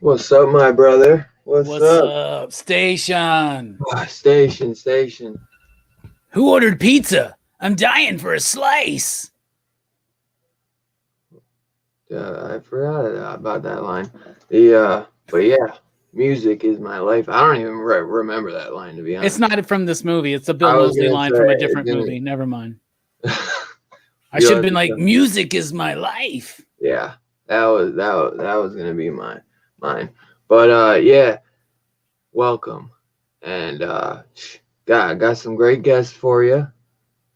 What's up, my brother? What's up, Station? Station. Who ordered pizza? I'm dying for a slice. I forgot about that line. But yeah, music is my life. I don't even remember that line, to be honest. It's not from this movie. It's a Bill Moseley line from a different movie. Never mind. I should have been like, music is my life. Yeah, that was gonna be mine. But yeah, welcome. And got some great guests for you.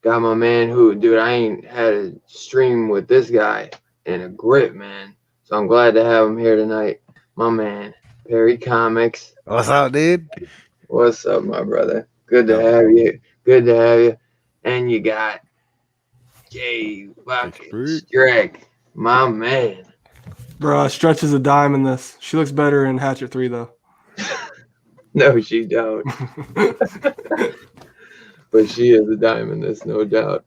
Got my man who, dude, I ain't had a stream with this guy in a grip, man. So I'm glad to have him here tonight. My man, Perry Comics. What's up, dude? What's up, my brother? Good to have you. And you got Jay fucking Strick, my man. Bro, Stretch is a dime in this. She looks better in Hatchet 3, though. No, she don't. But she is a dime in this, no doubt.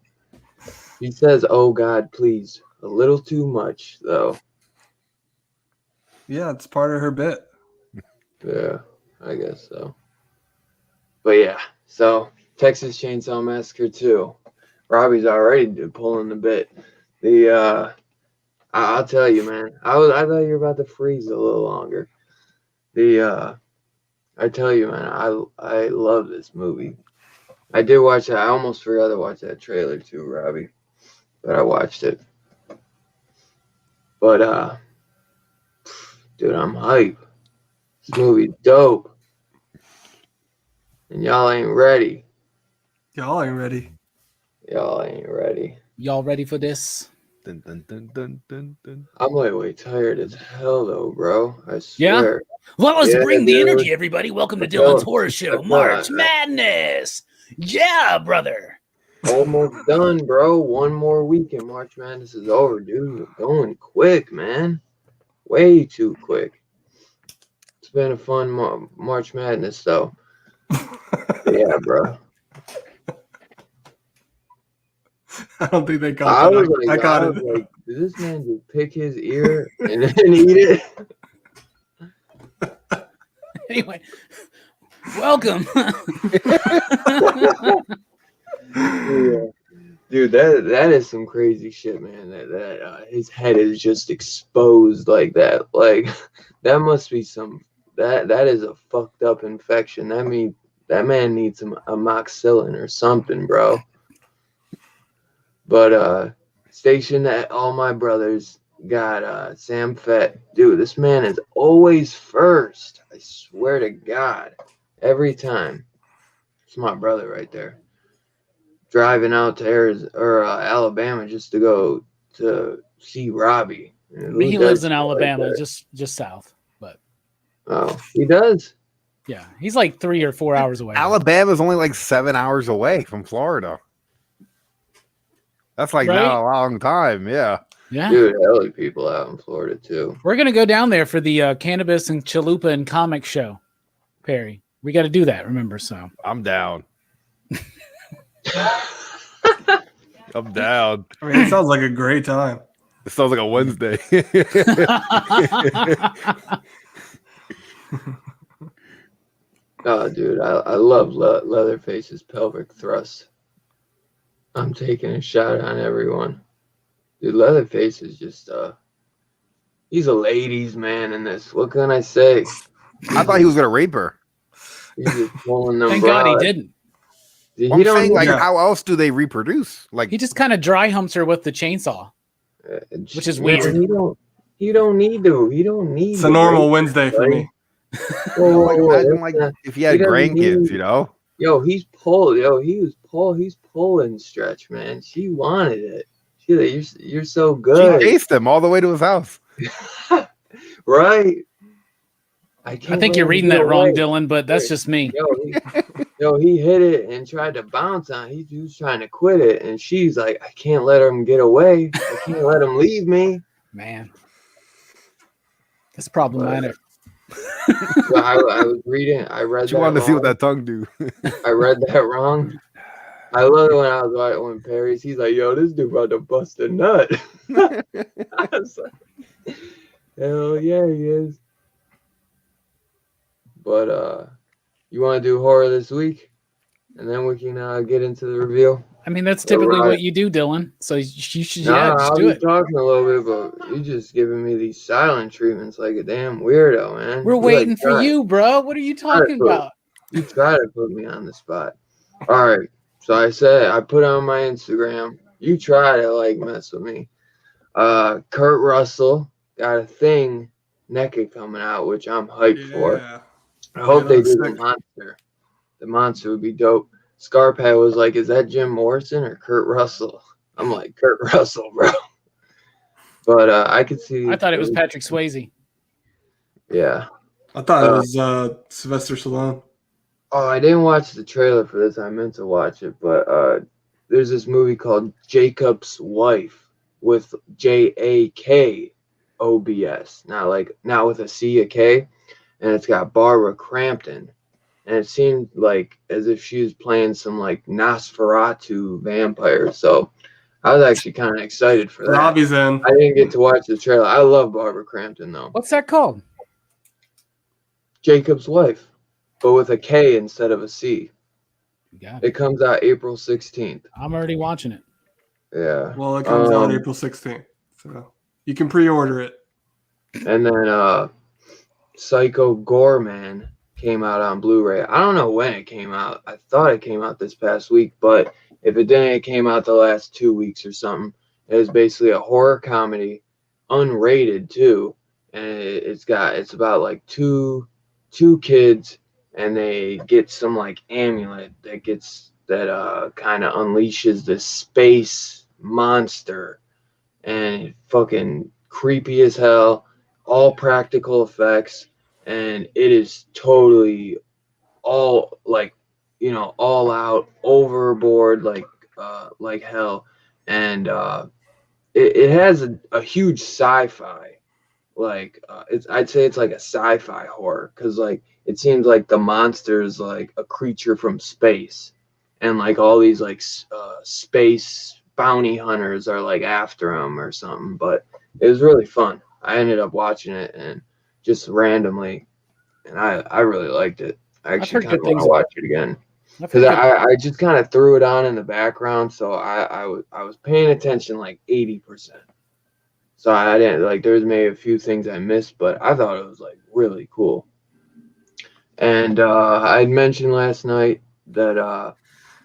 He says, "Oh God, please," a little too much, though. Yeah, it's part of her bit. Yeah, I guess so. But yeah, so Texas Chainsaw Massacre 2. Robbie's already pulling the bit. I'll tell you, man. I thought you were about to freeze a little longer. I tell you, man. I love this movie. I did watch it. I almost forgot to watch that trailer too, Robbie. But I watched it. But dude, I'm hype. This movie's dope. And y'all ain't ready. Y'all ain't ready. Y'all ready for this? Dun, dun, dun, dun, dun, dun. I'm way tired as hell though, bro. I swear. Yeah? Well, let's bring the energy, everybody. Welcome to Dylan's Horror Show, March Madness. Yeah, brother. Almost done, bro. One more week and March Madness is over, dude. We're going quick, man. Way too quick. It's been a fun March Madness, though. Yeah, bro. I don't think they got that. I got it. Like, did this man just pick his ear and then eat it? Anyway, welcome. Yeah. Dude, that is some crazy shit, man. That his head is just exposed like that. Like that must be that is a fucked up infection. That means that man needs amoxicillin or something, bro. But station that all my brothers got Sam Fett. Dude, this man is always first. I swear to God. Every time. It's my brother right there. Driving out to Alabama just to go to see Robbie. He lives in Alabama, right just south. But oh, he does? Yeah, he's like 3 or 4 hours away. Alabama's only like 7 hours away from Florida. That's like not a long time. Yeah. Yeah. Dude, hell of people out in Florida too. We're gonna go down there for the Cannabis and Chalupa and Comic Show, Perry. We got to do that. Remember? So I'm down. I'm down. I mean, it sounds like a great time. It sounds like a Wednesday. Oh, dude, I love Leatherface's pelvic thrust. I'm taking a shot on everyone. Dude, Leatherface is just he's a ladies' man in this. What can I say? I thought he was gonna rape her. He's just pulling them. Thank God he didn't. Dude, I'm saying, like, how else do they reproduce? Like, he just kind of dry humps her with the chainsaw, which is weird. He don't need to. He don't need. It's a normal Wednesday for me. imagine like if he had grandkids, you know. Yo, he's pulling Stretch, man. She wanted it. She like, you're so good. She chased him all the way to his house. Right. I think you're reading that wrong, Dylan, but that's just me. He hit it and tried to bounce on it. He was trying to quit it, and she's like, I can't let him get away. I can't let him leave me. Man, that's problematic. So I was reading. I read. She wanted to see what that tongue do. I read that wrong. I love it when Perry's. He's like, "Yo, this dude about to bust a nut." I was like, hell yeah, he is. But you want to do horror this week, and then we can get into the reveal. I mean, that's typically what you do, Dylan. So you should just do it. Talking a little bit, but you just giving me these silent treatments like a damn weirdo, man. We're waiting for you, bro. What are you talking about? You try to put me on the spot. All right. So I put on my Instagram. You try to mess with me. Kurt Russell got a thing naked coming out, which I'm hyped for. I hope they do the monster. The monster would be dope. Scarpad was like, is that Jim Morrison or Kurt Russell? I'm like, Kurt Russell, bro. But I could see. I thought it was Patrick Swayze. Yeah. I thought it was Sylvester Stallone. Oh, I didn't watch the trailer for this. I meant to watch it. But there's this movie called Jacob's Wife with JAKOBS. Not with a C, a K. And it's got Barbara Crampton. And it seemed like as if she was playing some Nosferatu vampire. So I was actually kind of excited for that. Robbie's in. I didn't get to watch the trailer. I love Barbara Crampton though. What's that called? Jacob's Wife, but with a K instead of a C. It comes out April 16th. I'm already watching it. Yeah. Well, it comes out April 16th. So you can pre-order it. And then Psycho Gorman came out on Blu-ray. I don't know when it came out. I thought it came out this past week, but if it didn't, it came out the last 2 weeks or something. It was basically a horror comedy, unrated too, and it's about two kids, and they get some amulet that kind of unleashes this space monster, and it fucking creepy as hell, all practical effects. And it is totally all all out, overboard, like hell. And it has a huge sci-fi, I'd say it's like a sci-fi horror, because it seems like the monster is like a creature from space, and all these space bounty hunters are after him or something. But it was really fun. I ended up watching it and just randomly, and I really liked it. I actually kind of want to watch it again, because I just kind of threw it on in the background, so I was paying attention 80%. So I didn't there's maybe a few things I missed, but I thought it was really cool. And I'd mentioned last night that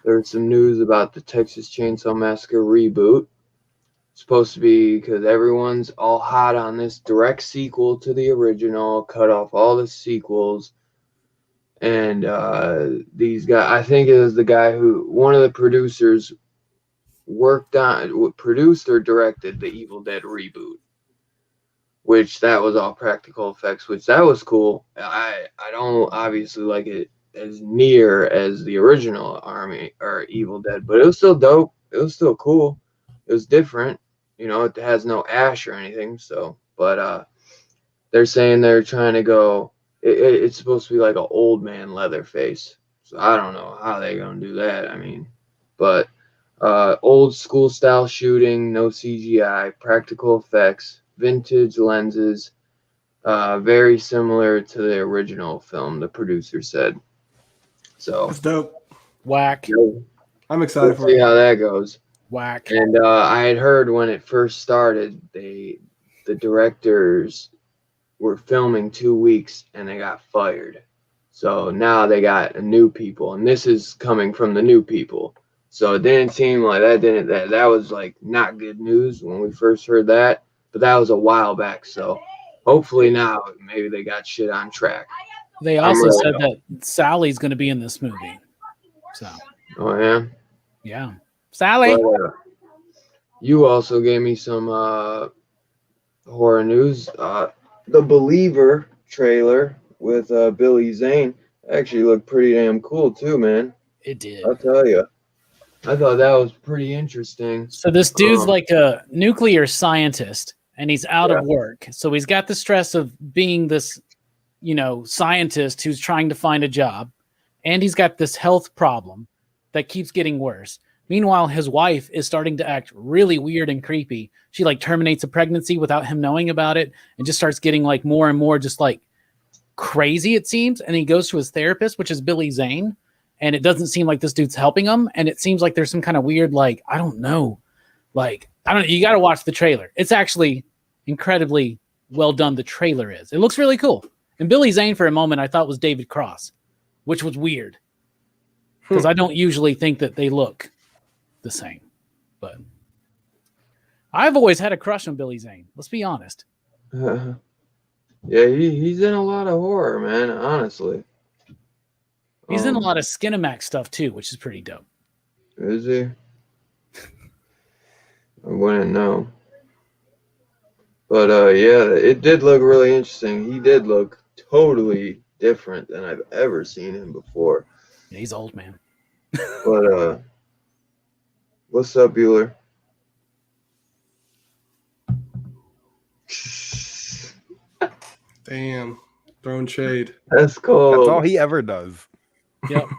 there was some news about the Texas Chainsaw Massacre reboot. Supposed to be, because everyone's all hot on this direct sequel to the original, cut off all the sequels. And these guys, I think it was the guy one of the producers produced or directed the Evil Dead reboot, which that was all practical effects, which that was cool. I don't obviously like it as near as the original Army or Evil Dead, but it was still dope. It was still cool. It was different. You know, it has no ash or anything. So, but they're saying they're trying to go. It's supposed to be like an old man Leatherface. So I don't know how they're gonna do that. I mean, but old school style shooting, no CGI, practical effects, vintage lenses, very similar to the original film, the producer said. So That's dope. Whack. I'm excited we'll for see it. how that goes. Whack. And I had heard when it first started, the directors were filming 2 weeks and they got fired. So now they got new people, and this is coming from the new people. So it didn't seem like that was like not good news when we first heard that, but that was a while back. So hopefully now maybe they got shit on track. They also said that Sally's going to be in this movie. So. Oh yeah. Yeah. Sally. But, you also gave me some horror news. The Believer trailer with Billy Zane actually looked pretty damn cool too, man. It did. I'll tell you. I thought that was pretty interesting. So this dude's like a nuclear scientist, and he's out of work. So he's got the stress of being this, scientist who's trying to find a job, and he's got this health problem that keeps getting worse. Meanwhile, his wife is starting to act really weird and creepy. She like terminates a pregnancy without him knowing about it, and just starts getting like more and more just like crazy, it seems. And he goes to his therapist, which is Billy Zane. And it doesn't seem like this dude's helping him. And it seems like there's some kind of weird, you got to watch the trailer. It's actually incredibly well done. The trailer is. It looks really cool. And Billy Zane for a moment I thought was David Cross, which was weird. Because I don't usually think that they look the same. But I've always had a crush on Billy Zane. Let's be honest. Yeah, he's in a lot of horror, man, honestly. He's in a lot of Skinamax stuff too, which is pretty dope. Is he? I wouldn't know. But yeah, it did look really interesting. He did look totally different than I've ever seen him before. Yeah, he's old, man. But what's up, Bueller? Damn. Throwing shade. That's cool. That's all he ever does. Yep.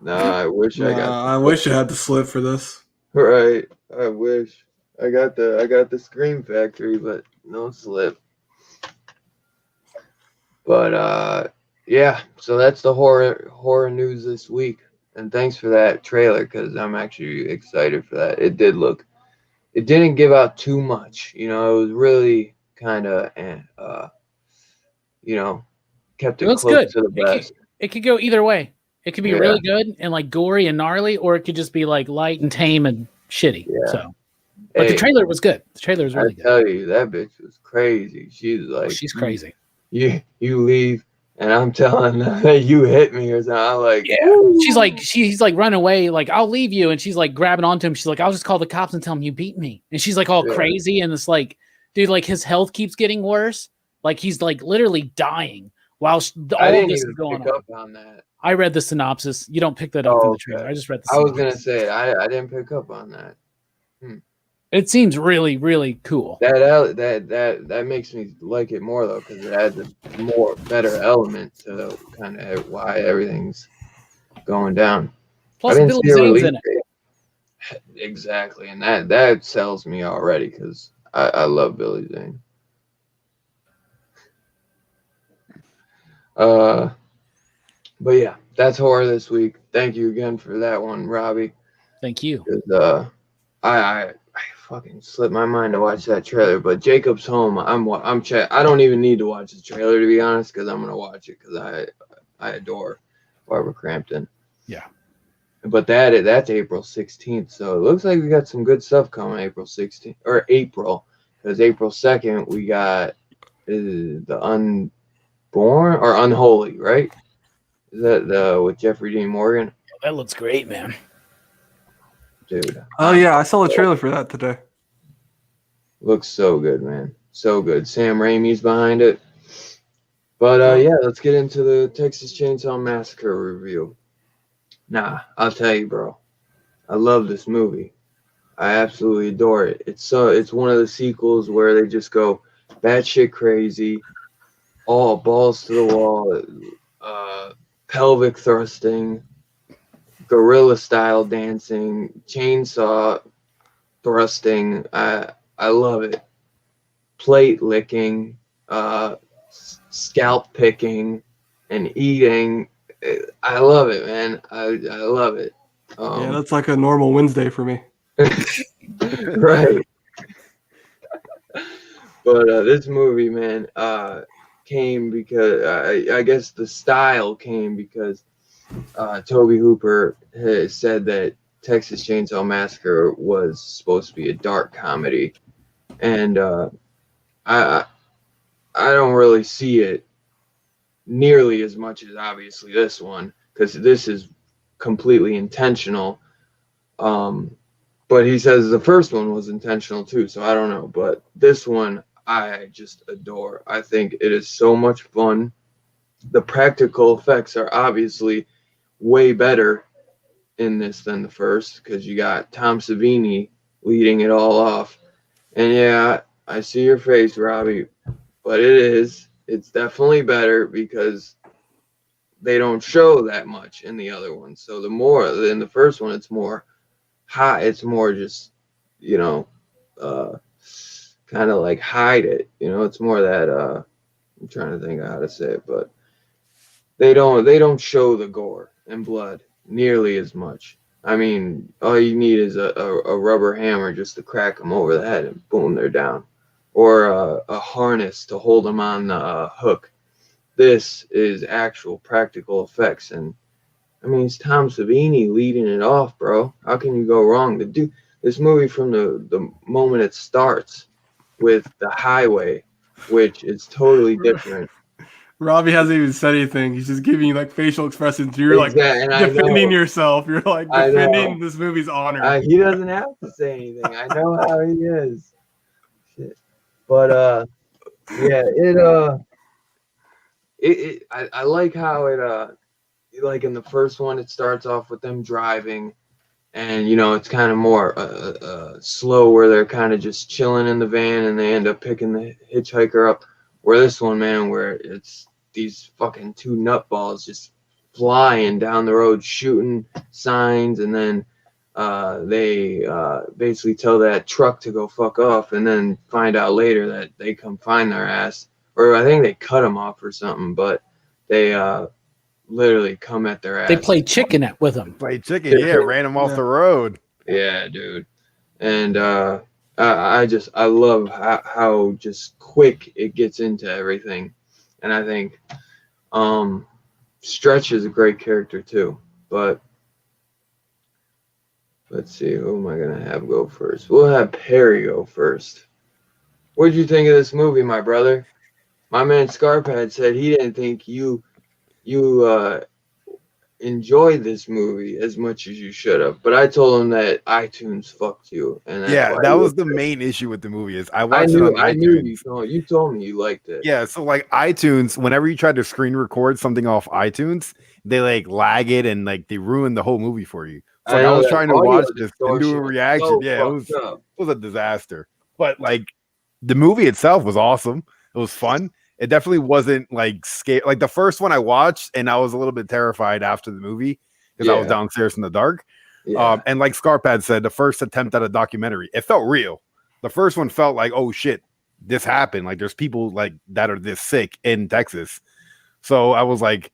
No, I wish I got. I wish I had the slip for this. Right, I wish I got the Scream Factory, but no slip. But yeah. So that's the horror news this week, and thanks for that trailer because I'm actually excited for that. It didn't give out too much, it was really kind of kept it looks close good to the best. It could go either way. It could be really good and like gory and gnarly, or it could just be like light and tame and shitty. Yeah. So, but the trailer was good. The trailer was really good. I tell you, that bitch was crazy. She's like, she's crazy. You leave, and I'm telling them that you hit me or something. I'm like, yeah. She's like run away. Like, I'll leave you, and she's like grabbing onto him. She's like, I'll just call the cops and tell them you beat me. And she's like all crazy, and it's like, dude, like his health keeps getting worse. Like he's like literally dying while all this is going on that. I read the synopsis. You don't pick that up from the trailer. I just read the synopsis. I was going to say, I didn't pick up on that. It seems really, really cool. That makes me like it more, though, because it adds a better element to kind of why everything's going down. Plus, Billy Zane's in it. Exactly, and that sells me already, because I love Billy Zane. But yeah, that's horror this week. Thank you again for that one, Robbie. Thank you. I fucking slipped my mind to watch that trailer, but Jacob's Home. I don't even need to watch the trailer, to be honest, because I'm gonna watch it because I adore Barbara Crampton. Yeah. But that's April 16th, so it looks like we got some good stuff coming April 16th or April, because April 2nd we got the Unborn or Unholy, right? Is that with Jeffrey Dean Morgan? That looks great, man. Dude. Oh yeah, I saw the trailer for that today. Looks so good, man. So good. Sam Raimi's behind it. But yeah, let's get into the Texas Chainsaw Massacre review. Nah, I'll tell you, bro. I love this movie. I absolutely adore it. It's one of the sequels where they just go batshit crazy, all balls to the wall, pelvic thrusting, gorilla style dancing, chainsaw thrusting. I love it. Plate licking, scalp picking, and eating. I love it, man. I love it. Yeah, that's like a normal Wednesday for me. Right. But this movie, man, came because I guess the style came because Tobe Hooper has said that Texas Chainsaw Massacre was supposed to be a dark comedy, and I don't really see it nearly as much as obviously this one, because this is completely intentional. But he says the first one was intentional too, so I don't know. But this one I just adore. I think it is so much fun. The practical effects are obviously way better in this than the first, because you got Tom Savini leading it all off. And yeah, I see your face, Robbie, but it's definitely better because they don't show that much in the other one. So in the first one, it's more high. It's more just, kind of like hide it. It's more that I'm trying to think of how to say it, but they don't show the gore and blood nearly as much. I mean, all you need is a rubber hammer just to crack them over the head and boom, they're down. Or a harness to hold them on the hook. This is actual practical effects. And I mean, it's Tom Savini leading it off, bro. How can you go wrong? This movie, from the moment it starts with the highway, which is totally different. Robbie hasn't even said anything. He's just giving you like facial expressions. You're Exactly, and like defending yourself. You're like defending this movie's honor. He doesn't have to say anything. I know how he is. Shit. But yeah, I like how it like in the first one it starts off with them driving, and it's kind of more slow, where they're kind of just chilling in the van and they end up picking the hitchhiker up. Where this one, man, where it's these fucking two nutballs just flying down the road shooting signs, and then they basically tell that truck to go fuck off, and then find out later that they come find their ass, or I think they cut them off or something, but they literally come at their ass. They play chicken with them. Play chicken, yeah, ran them off the road. Yeah, dude. And I love how just quick it gets into everything. And I think Stretch is a great character too. But let's see, who am I gonna have go first? We'll have Perry go first. What did you think of this movie, my brother? My man Scarpad said he didn't think you enjoyed this movie as much as you should have, but I told him that iTunes fucked you, and that's that was the main issue with the movie. Is I watched it on iTunes. I knew you told me you liked it. Yeah, so like iTunes, whenever you try to screen record something off iTunes, they like lag it and like they ruin the whole movie for you. So I was trying to watch this and do a reaction. Yeah, it was a disaster. But like the movie itself was awesome. It was fun. It definitely wasn't like scary. Like the first one I watched, and I was a little bit terrified after the movie because I was downstairs in the dark. Yeah. And like Scarpad said, the first attempt at a documentary, it felt real. The first one felt like, oh shit, this happened. Like there's people like that are this sick in Texas. So I was like,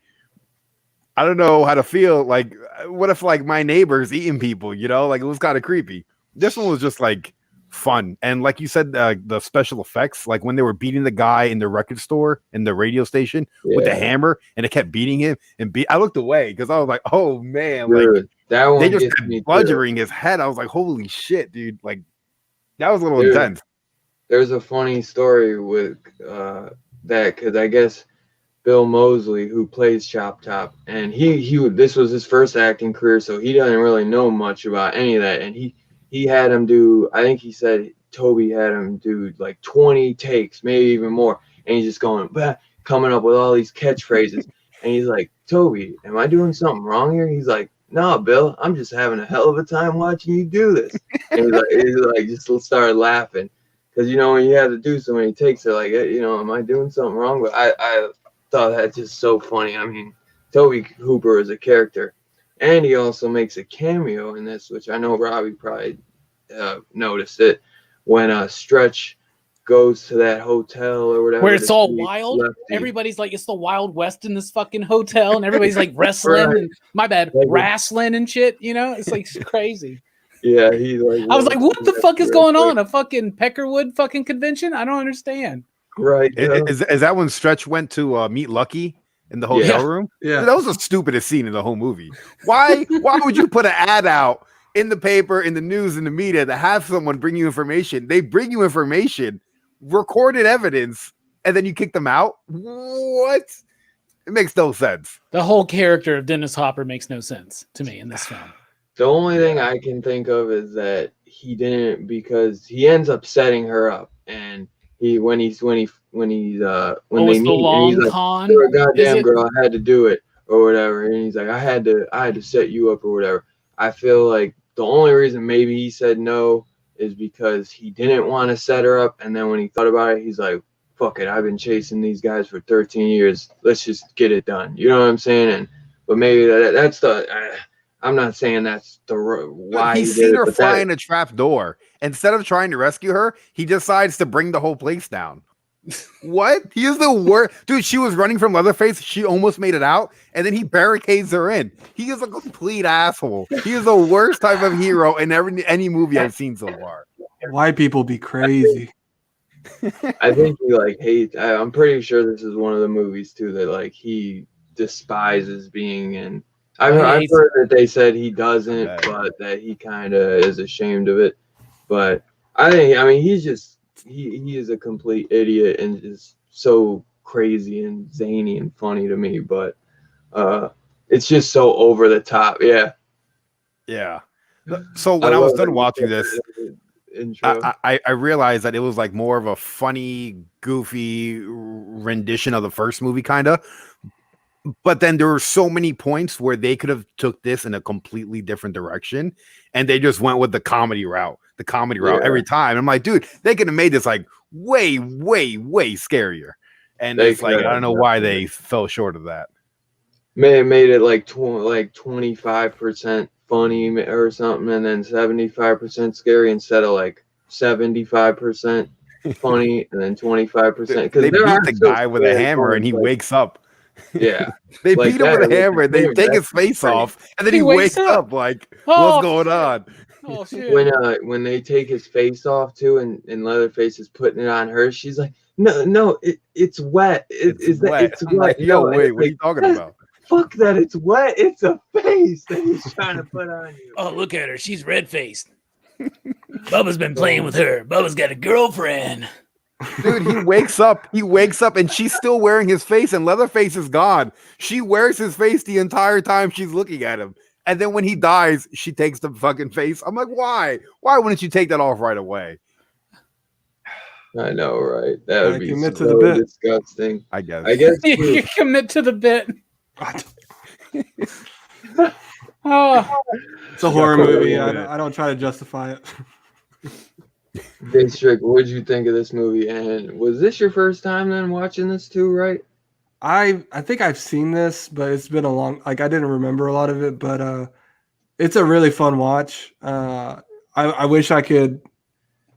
I don't know how to feel. Like, what if like my neighbor's eating people? Like it was kind of creepy. This one was just like fun, and like you said, the special effects, like when they were beating the guy in the record store in the radio station with the hammer, and it kept beating him and I looked away because I was like, oh man, dude, like that one they just kept bludgeoning his head. I was like, holy shit, dude, like that was a little intense. There's a funny story with that, because I guess Bill Moseley, who plays Chop Top, and he this was his first acting career, so he doesn't really know much about any of that, and he had him do, I think he said Tobe had him do like 20 takes, maybe even more, and he's just going coming up with all these catchphrases, and he's like, Tobe, am I doing something wrong here? He's like, no, Bill, I'm just having a hell of a time watching you do this. And he's like just started laughing. Because, you know, when you have to do so many takes, they're like, you know, am I doing something wrong? But I thought that's just so funny. I mean, Tobe Hooper is a character. And he also makes a cameo in this, which I know Robbie probably noticed it, when Stretch goes to that hotel or whatever. Where it's all wild. Lefty. Everybody's like, it's the Wild West in this fucking hotel. And everybody's like wrestling. Right. And, my bad, wrestling and shit. You know, it's like crazy. Yeah, he like. I was like, "What the fuck is going on? A fucking Peckerwood fucking convention? I don't understand." Right? Is that when Stretch went to meet Lucky in the hotel room? Yeah, dude, that was the stupidest scene in the whole movie. Why would you put an ad out in the paper, in the news, in the media to have someone bring you information? They bring you information, recorded evidence, and then you kick them out. What? It makes no sense. The whole character of Dennis Hopper makes no sense to me in this film. The only thing I can think of is that he didn't, because he ends up setting her up, and when they meet, he's like, "You're a goddamn girl, I had to do it," or whatever, and he's like, I had to set you up or whatever. I feel like the only reason maybe he said no is because he didn't want to set her up, and then when he thought about it, he's like, fuck it, I've been chasing these guys for 13 years. Let's just get it done. You know what I'm saying? But maybe that's the. I'm not saying that's the why he's seen her fly in a trap door. Instead of trying to rescue her, he decides to bring the whole place down. What? He is the worst. Dude, she was running from Leatherface. She almost made it out, and then he barricades her in. He is a complete asshole. He is the worst type of hero in any movie I've seen so far. White people be crazy. I think he like hates. I'm pretty sure this is one of the movies too that like he despises being in. I've heard that they said he doesn't, but that he kind of is ashamed of it. But I mean, he's just he is a complete idiot and just so crazy and zany and funny to me. But it's just so over the top. Yeah. Yeah. So when I was done watching this, I realized that it was like more of a funny, goofy rendition of the first movie, kind of. But then there were so many points where they could have took this in a completely different direction, and they just went with the comedy route every time. I'm like, dude, they could have made this like way, way, way scarier. And it's like, I don't know why they fell short of that. Made it like 25% funny or something, and then 75% scary instead of like 75% funny and then 25%. Because they beat the guy with a hammer and he wakes up. Yeah, they beat him with a hammer and they take his face off, and then he wakes up like, what's going on? Oh shit! When they take his face off too, and Leatherface is putting it on her, she's like, no, it's wet. It's wet. Like, yo, wait, what are you talking about? Fuck that! It's wet. It's a face that he's trying to put on you. Oh, look at her. She's red faced. Bubba's been playing with her. Bubba's got a girlfriend. Dude, he wakes up and she's still wearing his face and Leatherface is gone. She wears his face the entire time she's looking at him. And then when he dies, she takes the fucking face. I'm like, why? Why wouldn't you take that off right away? I know, right? That would be commit so to the bit. Disgusting. I guess you commit to the bit. It's a horror movie. I don't try to justify it. District, what did you think of this movie? And was this your first time then watching this too, right? I think I've seen this, but it's been a long, like I didn't remember a lot of it, but it's a really fun watch. I wish I could.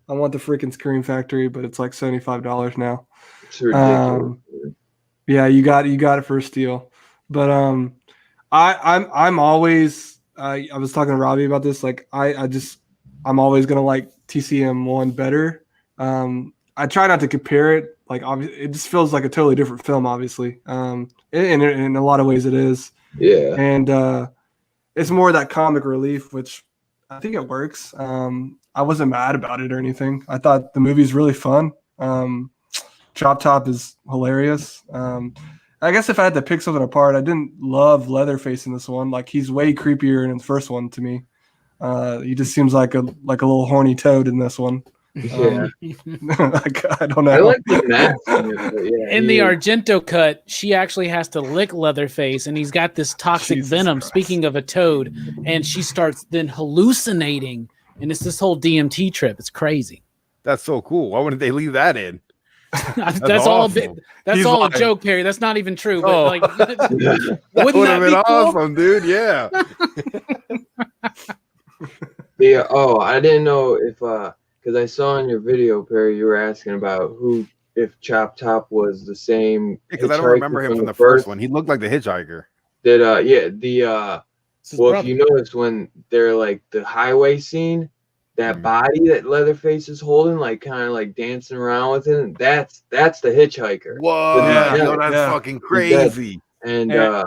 I want the freaking Scream Factory, but it's like $75 now. It's ridiculous. Yeah, you got it for a steal. But I'm always I was talking to Robbie about this. Like I'm always gonna like TCM1 better. I try not to compare it. Like obviously, it just feels like a totally different film. Obviously, in a lot of ways it is. Yeah. And it's more that comic relief, which I think it works. I wasn't mad about it or anything. I thought the movie's really fun. Chop Top is hilarious. I guess if I had to pick something apart, I didn't love Leatherface in this one. Like he's way creepier in the first one to me. He just seems like a little horny toad in this one. Yeah. I don't know. I like the mask. Yeah, in the Argento cut, she actually has to lick Leatherface, and he's got this toxic Jesus venom. Christ. Speaking of a toad, and she starts then hallucinating, and it's this whole DMT trip. It's crazy. That's so cool. Why wouldn't they leave that in? That's all a bit. That's He's all lying. a joke, Perry. That's not even true. But Oh. like, That wouldn't would that have be been cool? awesome, dude. Yeah. Yeah. Oh, I didn't know if because I saw in your video, Perry, you were asking about if Chop Top was the same. Because I don't hitchhiker remember him from the first one. He looked like the hitchhiker. Did It's his well, brother. if you notice when they're like the highway scene, that body that Leatherface is holding, like kind of like dancing around with it, that's the hitchhiker. Whoa, Yeah, yo, that's yeah. fucking crazy. And Yeah.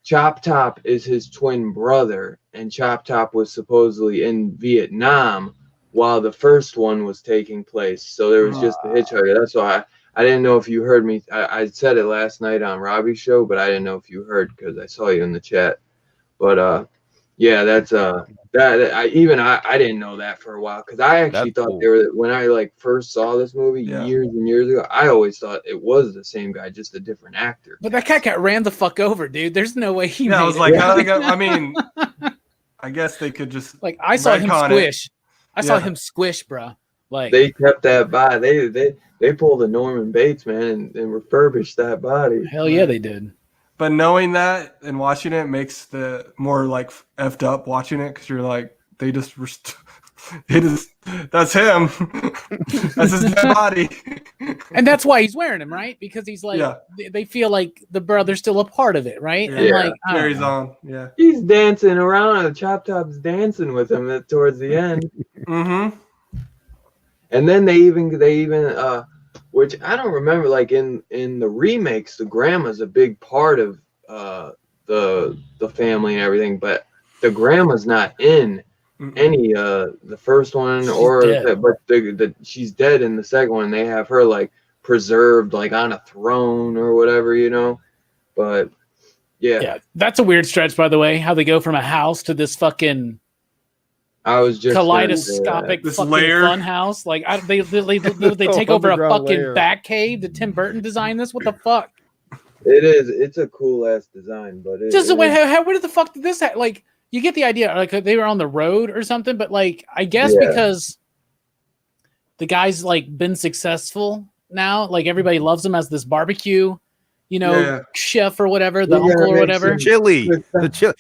Chop Top is his twin brother, and Chop Top was supposedly in Vietnam while the first one was taking place. So there was just the hitchhiker. That's why I didn't know if you heard me. I said it last night on Robbie's show, but I didn't know if you heard because I saw you in the chat. But yeah, that's I didn't know that for a while because I actually That's thought cool. they were when I like first saw this movie Yeah. years and years ago. I always thought it was the same guy, just a different actor. But that cat got ran the fuck over, dude. There's no way he. Yeah, I made was it. like, I mean, I guess they could just like I saw him retcon it. squish. I saw Yeah. him squish, bro. Like They kept that body. They pulled a Norman Bates, man, and refurbished that body. hell yeah, they did. But knowing that and watching it makes the more like effed up watching it because you're like they just that's him. That's his dead body. And that's why he's wearing him, right? Because he's like, Yeah. they feel like the brother's still a part of it, right? Yeah. And like, I don't Carries know. on. Yeah. He's dancing around, and Chop Top's dancing with him towards the end. Mm-hmm. And then they even which I don't remember, like in the remakes, the grandma's a big part of the family and everything, but the grandma's not in any the first one but she's dead in the second one. They have her like preserved like on a throne or whatever, you know. But yeah, that's a weird stretch, by the way. How they go from a house to this fucking I was just kaleidoscopic This fucking lair. fun house. Like they take over a Underground fucking lair. bat cave. Did Tim Burton design this? What the fuck? it's a cool ass design, but Just where the fuck did this like? You get the idea, like they were on the road or something, but like I guess because the guy's like been successful now, like everybody loves him as this barbecue, chef or whatever, the uncle or whatever. Chili.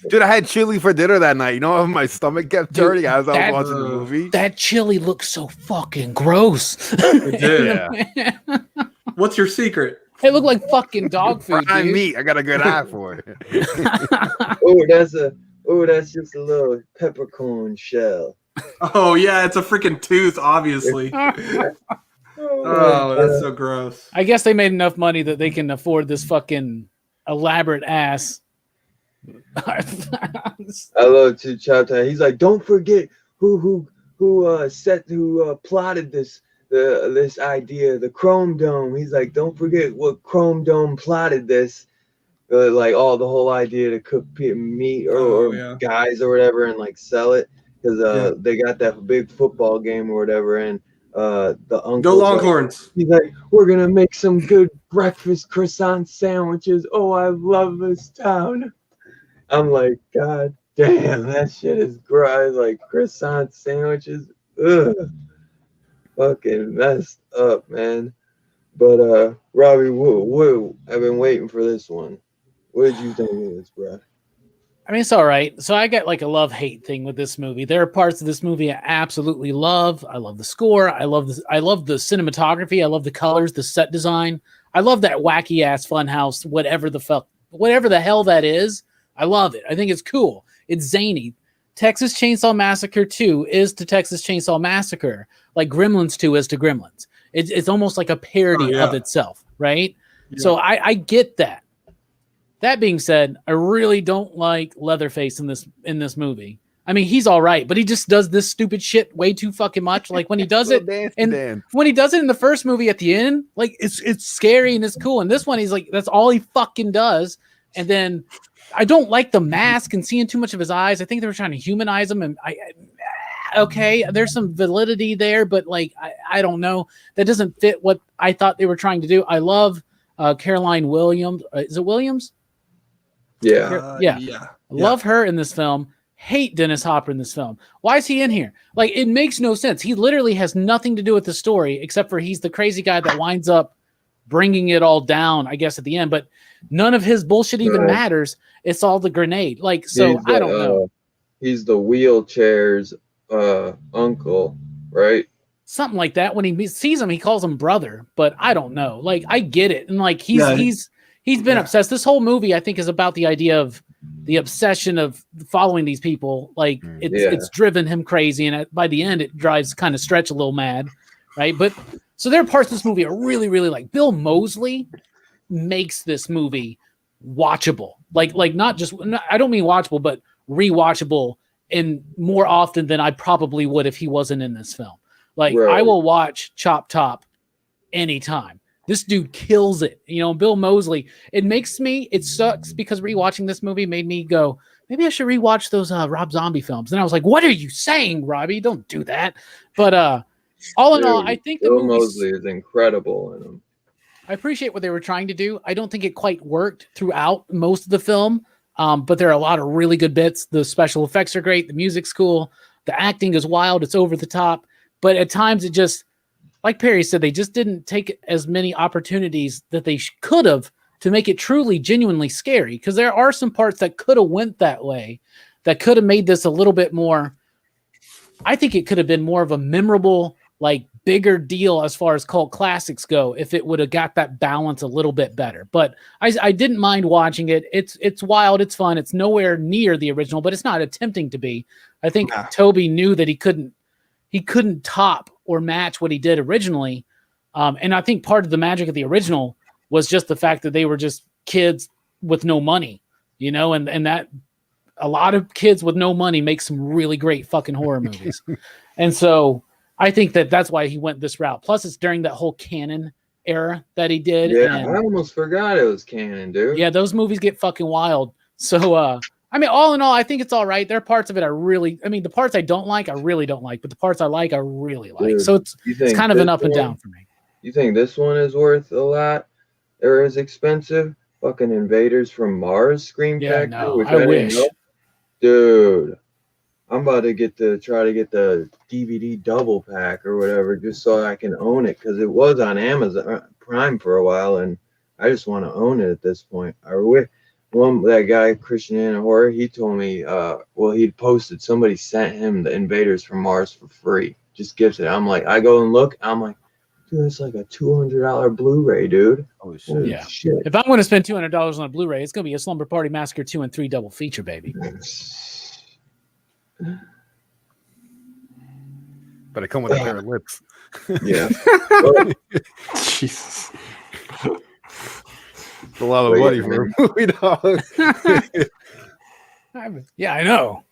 Dude, I had chili for dinner that night. You know, my stomach kept turning as I was watching the movie. That chili looks so fucking gross. It did. What's your secret? It looked like fucking dog food. Prime Dude. meat. I got a good eye for it. That's just a little peppercorn shell. Oh yeah, it's a freaking tooth, obviously. Oh, that's so gross. I guess they made enough money that they can afford this fucking elaborate ass. I love to Chop Top. He's like, don't forget who plotted this idea, the Chrome Dome. He's like, don't forget what Chrome Dome plotted this. Like the whole idea to cook meat or guys or whatever and like sell it because they got that big football game or whatever, and the uncle Go Longhorns. He's like, we're gonna make some good breakfast croissant sandwiches. Oh, I love this town. I'm like, God damn, that shit is gross. Like croissant sandwiches, ugh, fucking messed up, man. But Robbie, woo, I've been waiting for this one. What did you think of this, bro? I mean, it's all right. So I got like a love-hate thing with this movie. There are parts of this movie I absolutely love. I love the score. I love the cinematography. I love the colors, the set design. I love that wacky ass funhouse, whatever the hell that is. I love it. I think it's cool. It's zany. Texas Chainsaw Massacre 2 is to Texas Chainsaw Massacre, like Gremlins 2 is to Gremlins. It's almost like a parody of itself, right? Yeah. So I get that. That being said, I really don't like Leatherface in this movie. I mean, he's all right, but he just does this stupid shit way too fucking much. Like when he does it, when he does it in the first movie at the end, like it's scary and it's cool. And this one, he's like, that's all he fucking does. And then I don't like the mask and seeing too much of his eyes. I think they were trying to humanize him, and okay, there's some validity there, but like I don't know, that doesn't fit what I thought they were trying to do. I love Caroline Williams. Is it Williams? Yeah. I love her in this film. Hate Dennis Hopper in this film. Why is he in here? Like, it makes no sense. He literally has nothing to do with the story except for he's the crazy guy that winds up bringing it all down, I guess, at the end. But none of his bullshit even matters. It's all the grenade. Like, so I don't know. He's the wheelchair's uncle, right? Something like that. When he sees him, he calls him brother. But I don't know. Like, I get it, and like he's been obsessed. This whole movie, I think, is about the idea of the obsession of following these people. Like, it's driven him crazy, and by the end, it drives kind of Stretch a little mad, right? But so there are parts of this movie I really, really like. Bill Moseley makes this movie watchable. Like not just, I don't mean watchable, but rewatchable, and more often than I probably would if he wasn't in this film. Like, I will watch Chop Top anytime. This dude kills it. You know, Bill Moseley, it sucks because rewatching this movie made me go, maybe I should rewatch those Rob Zombie films. And I was like, what are you saying, Robbie? Don't do that. But all in all, I think Bill Moseley is incredible in him. I appreciate what they were trying to do. I don't think it quite worked throughout most of the film, but there are a lot of really good bits. The special effects are great. The music's cool. The acting is wild. It's over the top. But at times it just, like Perry said, they just didn't take as many opportunities that they could have to make it truly, genuinely scary. Because there are some parts that could have went that way, that could have made this a little bit more. I think it could have been more of a memorable, like, bigger deal as far as cult classics go if it would have got that balance a little bit better. But I didn't mind watching it. It's wild. It's fun. It's nowhere near the original, but it's not attempting to be. I think Tobe knew that he couldn't top or match what he did originally. And I think part of the magic of the original was just the fact that they were just kids with no money, you know, and that a lot of kids with no money make some really great fucking horror movies. And so I think that's why he went this route. Plus, it's during that whole canon era that he did. Yeah, I almost forgot it was canon, dude. Yeah, those movies get fucking wild. So, I mean, all in all, I think it's all right. There are parts of it the parts I don't like, I really don't like. But the parts I like, I really like. Dude, so it's kind of an up and down for me. You think this one is worth a lot or is expensive? Fucking Invaders from Mars Scream Factory? No, I wish. Dude. I'm about to try to get the DVD double pack or whatever just so I can own it because it was on Amazon Prime for a while and I just want to own it at this point. That guy, Christian Anna Horror, he told me, he'd posted, somebody sent him the Invaders from Mars for free. Just gives it. I'm like, I go and look. I'm like, dude, it's like a $200 Blu-ray, dude. Oh, shit. Yeah. Shit. If I'm going to spend $200 on a Blu-ray, it's going to be a Slumber Party Massacre 2 and 3 double feature, baby. But I come with a pair of lips. Yeah. Jesus. It's a lot of money for a movie, dog. Yeah, I know.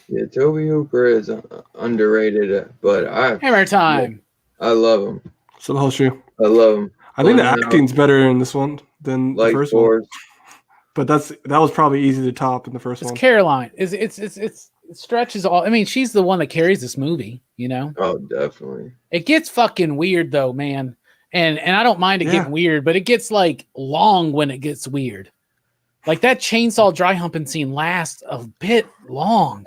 Yeah, Tobe Hooper is underrated, but Hammer time. I love him. So the whole shoe. I love him. I think the acting's better in this one than the first one. But that was probably easy to top in the first one. It's Caroline. It stretches all. I mean, she's the one that carries this movie, you know? Oh, definitely. It gets fucking weird though, man. And I don't mind it getting weird, but it gets like long when it gets weird. Like that chainsaw dry humping scene lasts a bit long.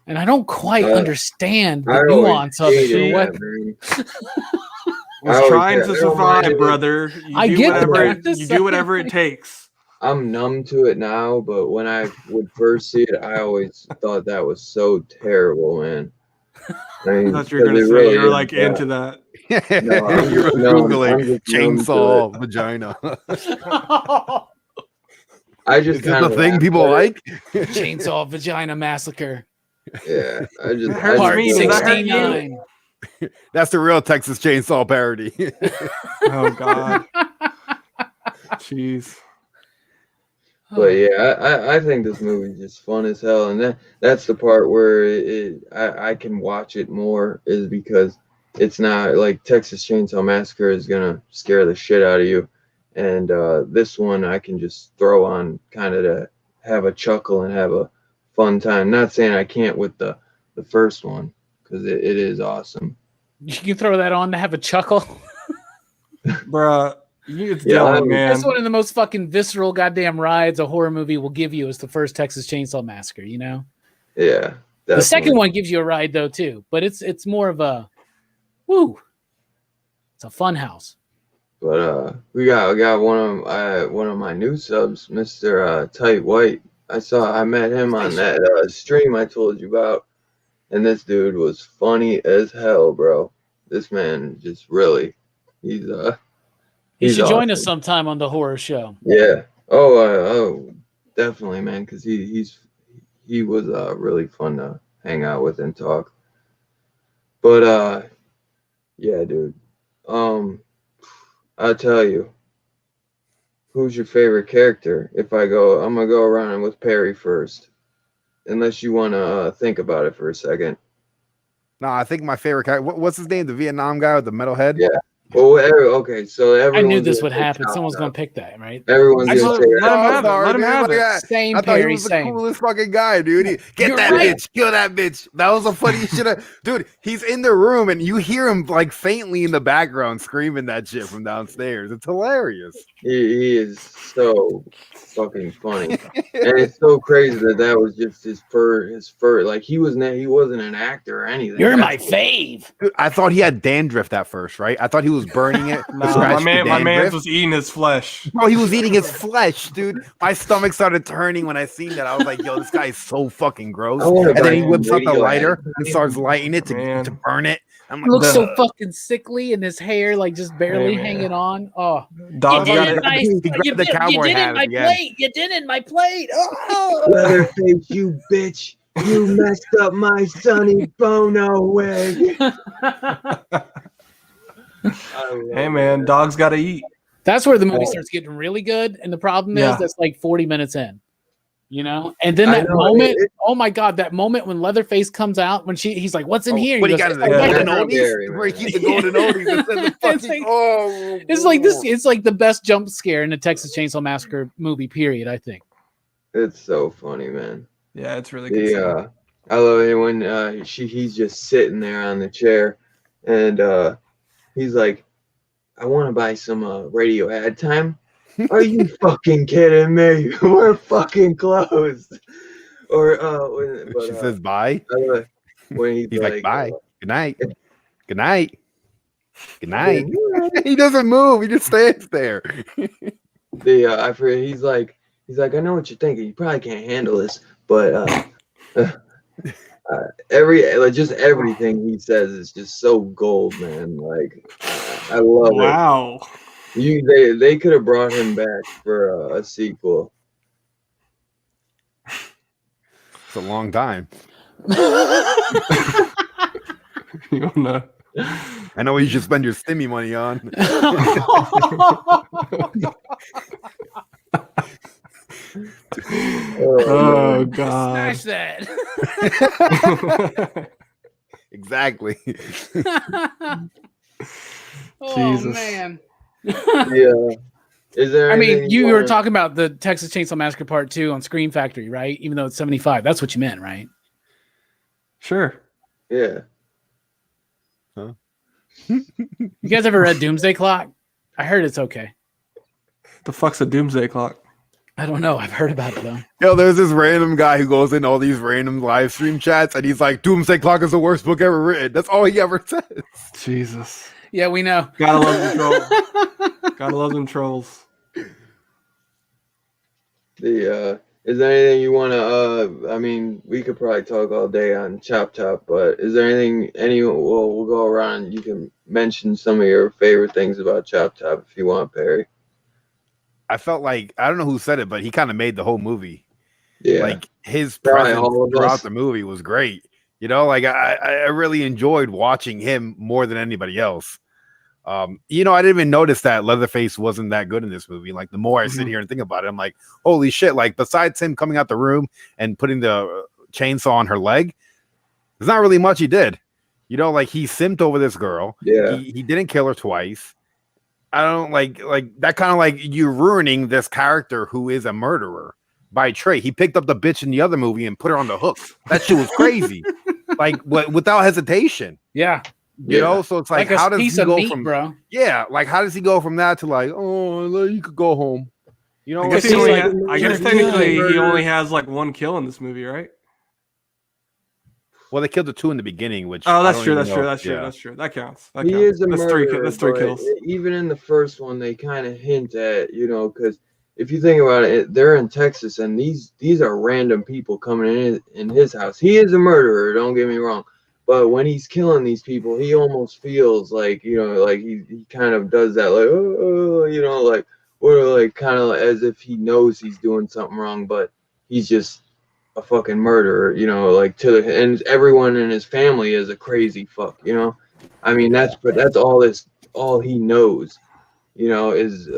And I don't quite understand the nuance of it. It's trying to survive, brother. You do whatever it takes. I'm numb to it now, but when I would first see it, I always thought that was so terrible, man. I thought you were going to say you're like into that. You're Googling chainsaw vagina. I just kind of the thing people like. Chainsaw vagina massacre. Yeah, part 69. That's the real Texas Chainsaw parody. Oh God. Jeez. But yeah, I think this movie is just fun as hell, and that's the part where I can watch it more is because it's not like Texas Chainsaw Massacre is gonna scare the shit out of you, and this one I can just throw on kind of to have a chuckle and have a fun time. Not saying I can't with the the first one because it is awesome. You can throw that on to have a chuckle. Bruh. It's Dylan, man. That's one of the most fucking visceral goddamn rides a horror movie will give you is the first Texas Chainsaw Massacre, you know? Yeah. Definitely. The second one gives you a ride though too, but it's more of a woo. It's a fun house. But we got one of my new subs, Mr. Tight White. I met him on that stream I told you about, and this dude was funny as hell, bro. This man just really, he's You should awesome. join us sometime on the horror show. Yeah. Oh, definitely, man. Because he was really fun to hang out with and talk. But yeah, dude. I'll tell you. Who's your favorite character? I'm gonna go around with Perry first, unless you wanna think about it for a second. No, I think my favorite character. What's his name? The Vietnam guy with the metal head. Yeah. Well, okay, so I knew this would happen. Someone's going to pick that, right? Everyone's going to say let him have it. Same, I thought Perry, he was the same. coolest fucking guy, dude. Get that bitch, kill that bitch. That was the funniest shit. Dude, he's in the room and you hear him like faintly in the background screaming that shit from downstairs. It's hilarious. He is so fucking funny, and it's so crazy that was just his first. Like he wasn't an actor or anything. You're my fave. Dude, I thought he had dandruff at first, right? I thought he was burning it. My man was eating his flesh. Bro, he was eating his flesh, dude. My stomach started turning when I seen that. I was like, yo, this guy is so fucking gross. And then he whips out the lighter and starts lighting it to burn it. I'm like, he looks so fucking sickly and his hair like just barely hanging on. Oh, dog, you did in my plate. Oh, Leatherface, you bitch. You messed up my Sonny Bono wig. Hey man, dogs gotta eat. That's where the movie starts getting really good, and the problem is that's like 40 minutes in, you know. And then that moment, oh my god, that moment when Leatherface comes out when he's like, "What's in here?" What he got in the golden oldies? Where he keeps the golden oldies. It's like this. It's like the best jump scare in the Texas Chainsaw Massacre movie. Period. I think it's so funny, man. Yeah, it's really good. I love it when he's just sitting there on the chair, and he's like, I want to buy some radio ad time. Are you fucking kidding me? We're fucking closed. Or she says bye. When he's like bye. Good night. Good night. Good night. He doesn't move. He just stands there. I forget. He's like, I know what you're thinking. You probably can't handle this, but everything he says is just so gold, man. Like, I love it. Wow. They could have brought him back for a sequel. It's a long time. You don't know. I know what you should spend your stimmy money on. Oh god. Smash that. Exactly. Oh Jesus. man. Yeah. Is there? I mean, you were talking about the Texas Chainsaw Massacre Part 2 on Scream Factory, right? Even though it's 75, that's what you meant, right? Sure. Yeah. Huh? You guys ever read Doomsday Clock? I heard it's okay. The fuck's a doomsday clock? I don't know. I've heard about it though. Yo, there's this random guy who goes in all these random live stream chats and he's like, Doomsday Clock is the worst book ever written. That's all he ever says. Jesus. Yeah, we know. Gotta love them trolls. Gotta love them trolls. Is there anything you want to, I mean, we could probably talk all day on Chop Top, but is there anything, we'll go around, you can mention some of your favorite things about Chop Top if you want, Perry. I felt like, I don't know who said it, but he kind of made the whole movie. Yeah. Like his presence throughout the movie was great. You know, like I really enjoyed watching him more than anybody else. You know, I didn't even notice that Leatherface wasn't that good in this movie. Like the more I sit here and think about it, I'm like, holy shit. Like besides him coming out the room and putting the chainsaw on her leg, there's not really much he did. You know, like he simped over this girl. Yeah. He didn't kill her twice. I don't like that kind of like you're ruining this character who is a murderer by trade. He picked up the bitch in the other movie and put her on the hook. That shit was crazy. like without hesitation. Yeah. You know, so it's like how does he go meat, from bro? Yeah, like how does he go from that to like, oh, you could go home? You know, I guess technically he only has like one kill in this movie, right? Well, they killed the 2 in the beginning, which that's true. That counts. He is a murderer. That's 3 kills. Even in the first one, they kind of hint at, because if you think about it, they're in Texas, and these are random people coming in his house. He is a murderer. Don't get me wrong. But when he's killing these people, he almost feels like, like he kind of does that, like, like, or like kind of as if he knows he's doing something wrong, but he's just a fucking murderer, like and everyone in his family is a crazy fuck, I mean, that's all he knows, is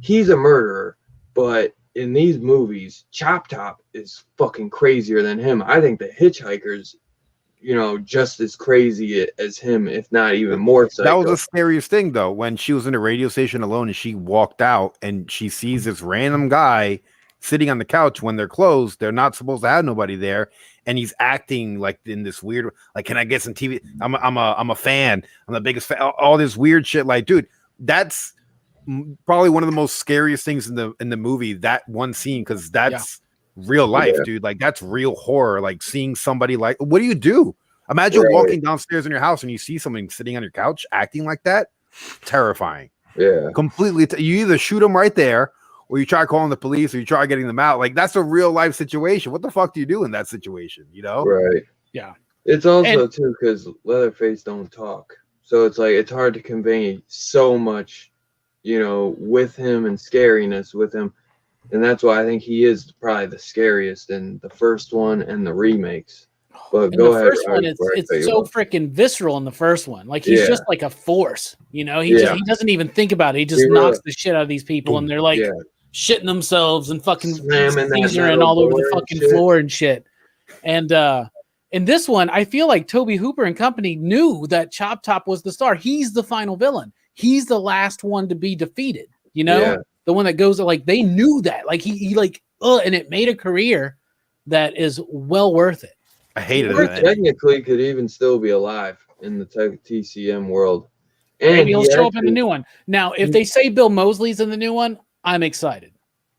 he's a murderer, but in these movies, Chop Top is fucking crazier than him. I think the Hitchhikers, just as crazy as him, if not even more psycho. That was the scariest thing, though, when she was in a radio station alone and she walked out and she sees this random guy sitting on the couch when they're closed. They're not supposed to have nobody there, and he's acting like in this weird, like, can I get some TV? I'm a fan. I'm the biggest fan. All this weird shit. Like, dude, that's probably one of the most scariest things in the movie. That one scene, because that's real life, dude. Like, that's real horror. Like, seeing somebody like, what do you do? Imagine walking downstairs in your house and you see someone sitting on your couch acting like that. Terrifying. Yeah, completely. You either shoot them right there, or you try calling the police, or you try getting them out. Like, that's a real life situation. What the fuck do you do in that situation? Right. Yeah. It's also too because Leatherface don't talk, so it's like it's hard to convey so much, with him and scariness with him. And that's why I think he is probably the scariest in the first one and the remakes. But in the first one, it's so freaking visceral in the first one. Like, he's just like a force, he doesn't even think about it. He just knocks the shit out of these people, and they're like shitting themselves and fucking seizuring all over the fucking floor and shit. And in this one, I feel like Tobe Hooper and company knew that Chop Top was the star. He's the final villain. He's the last one to be defeated, the one that goes, like, they knew that, like, he and it made a career that is well worth it. I hated it. Technically could even still be alive in the TCM world. And maybe he'll show up in the new one. Now, if they say Bill Moseley's in the new one, I'm excited.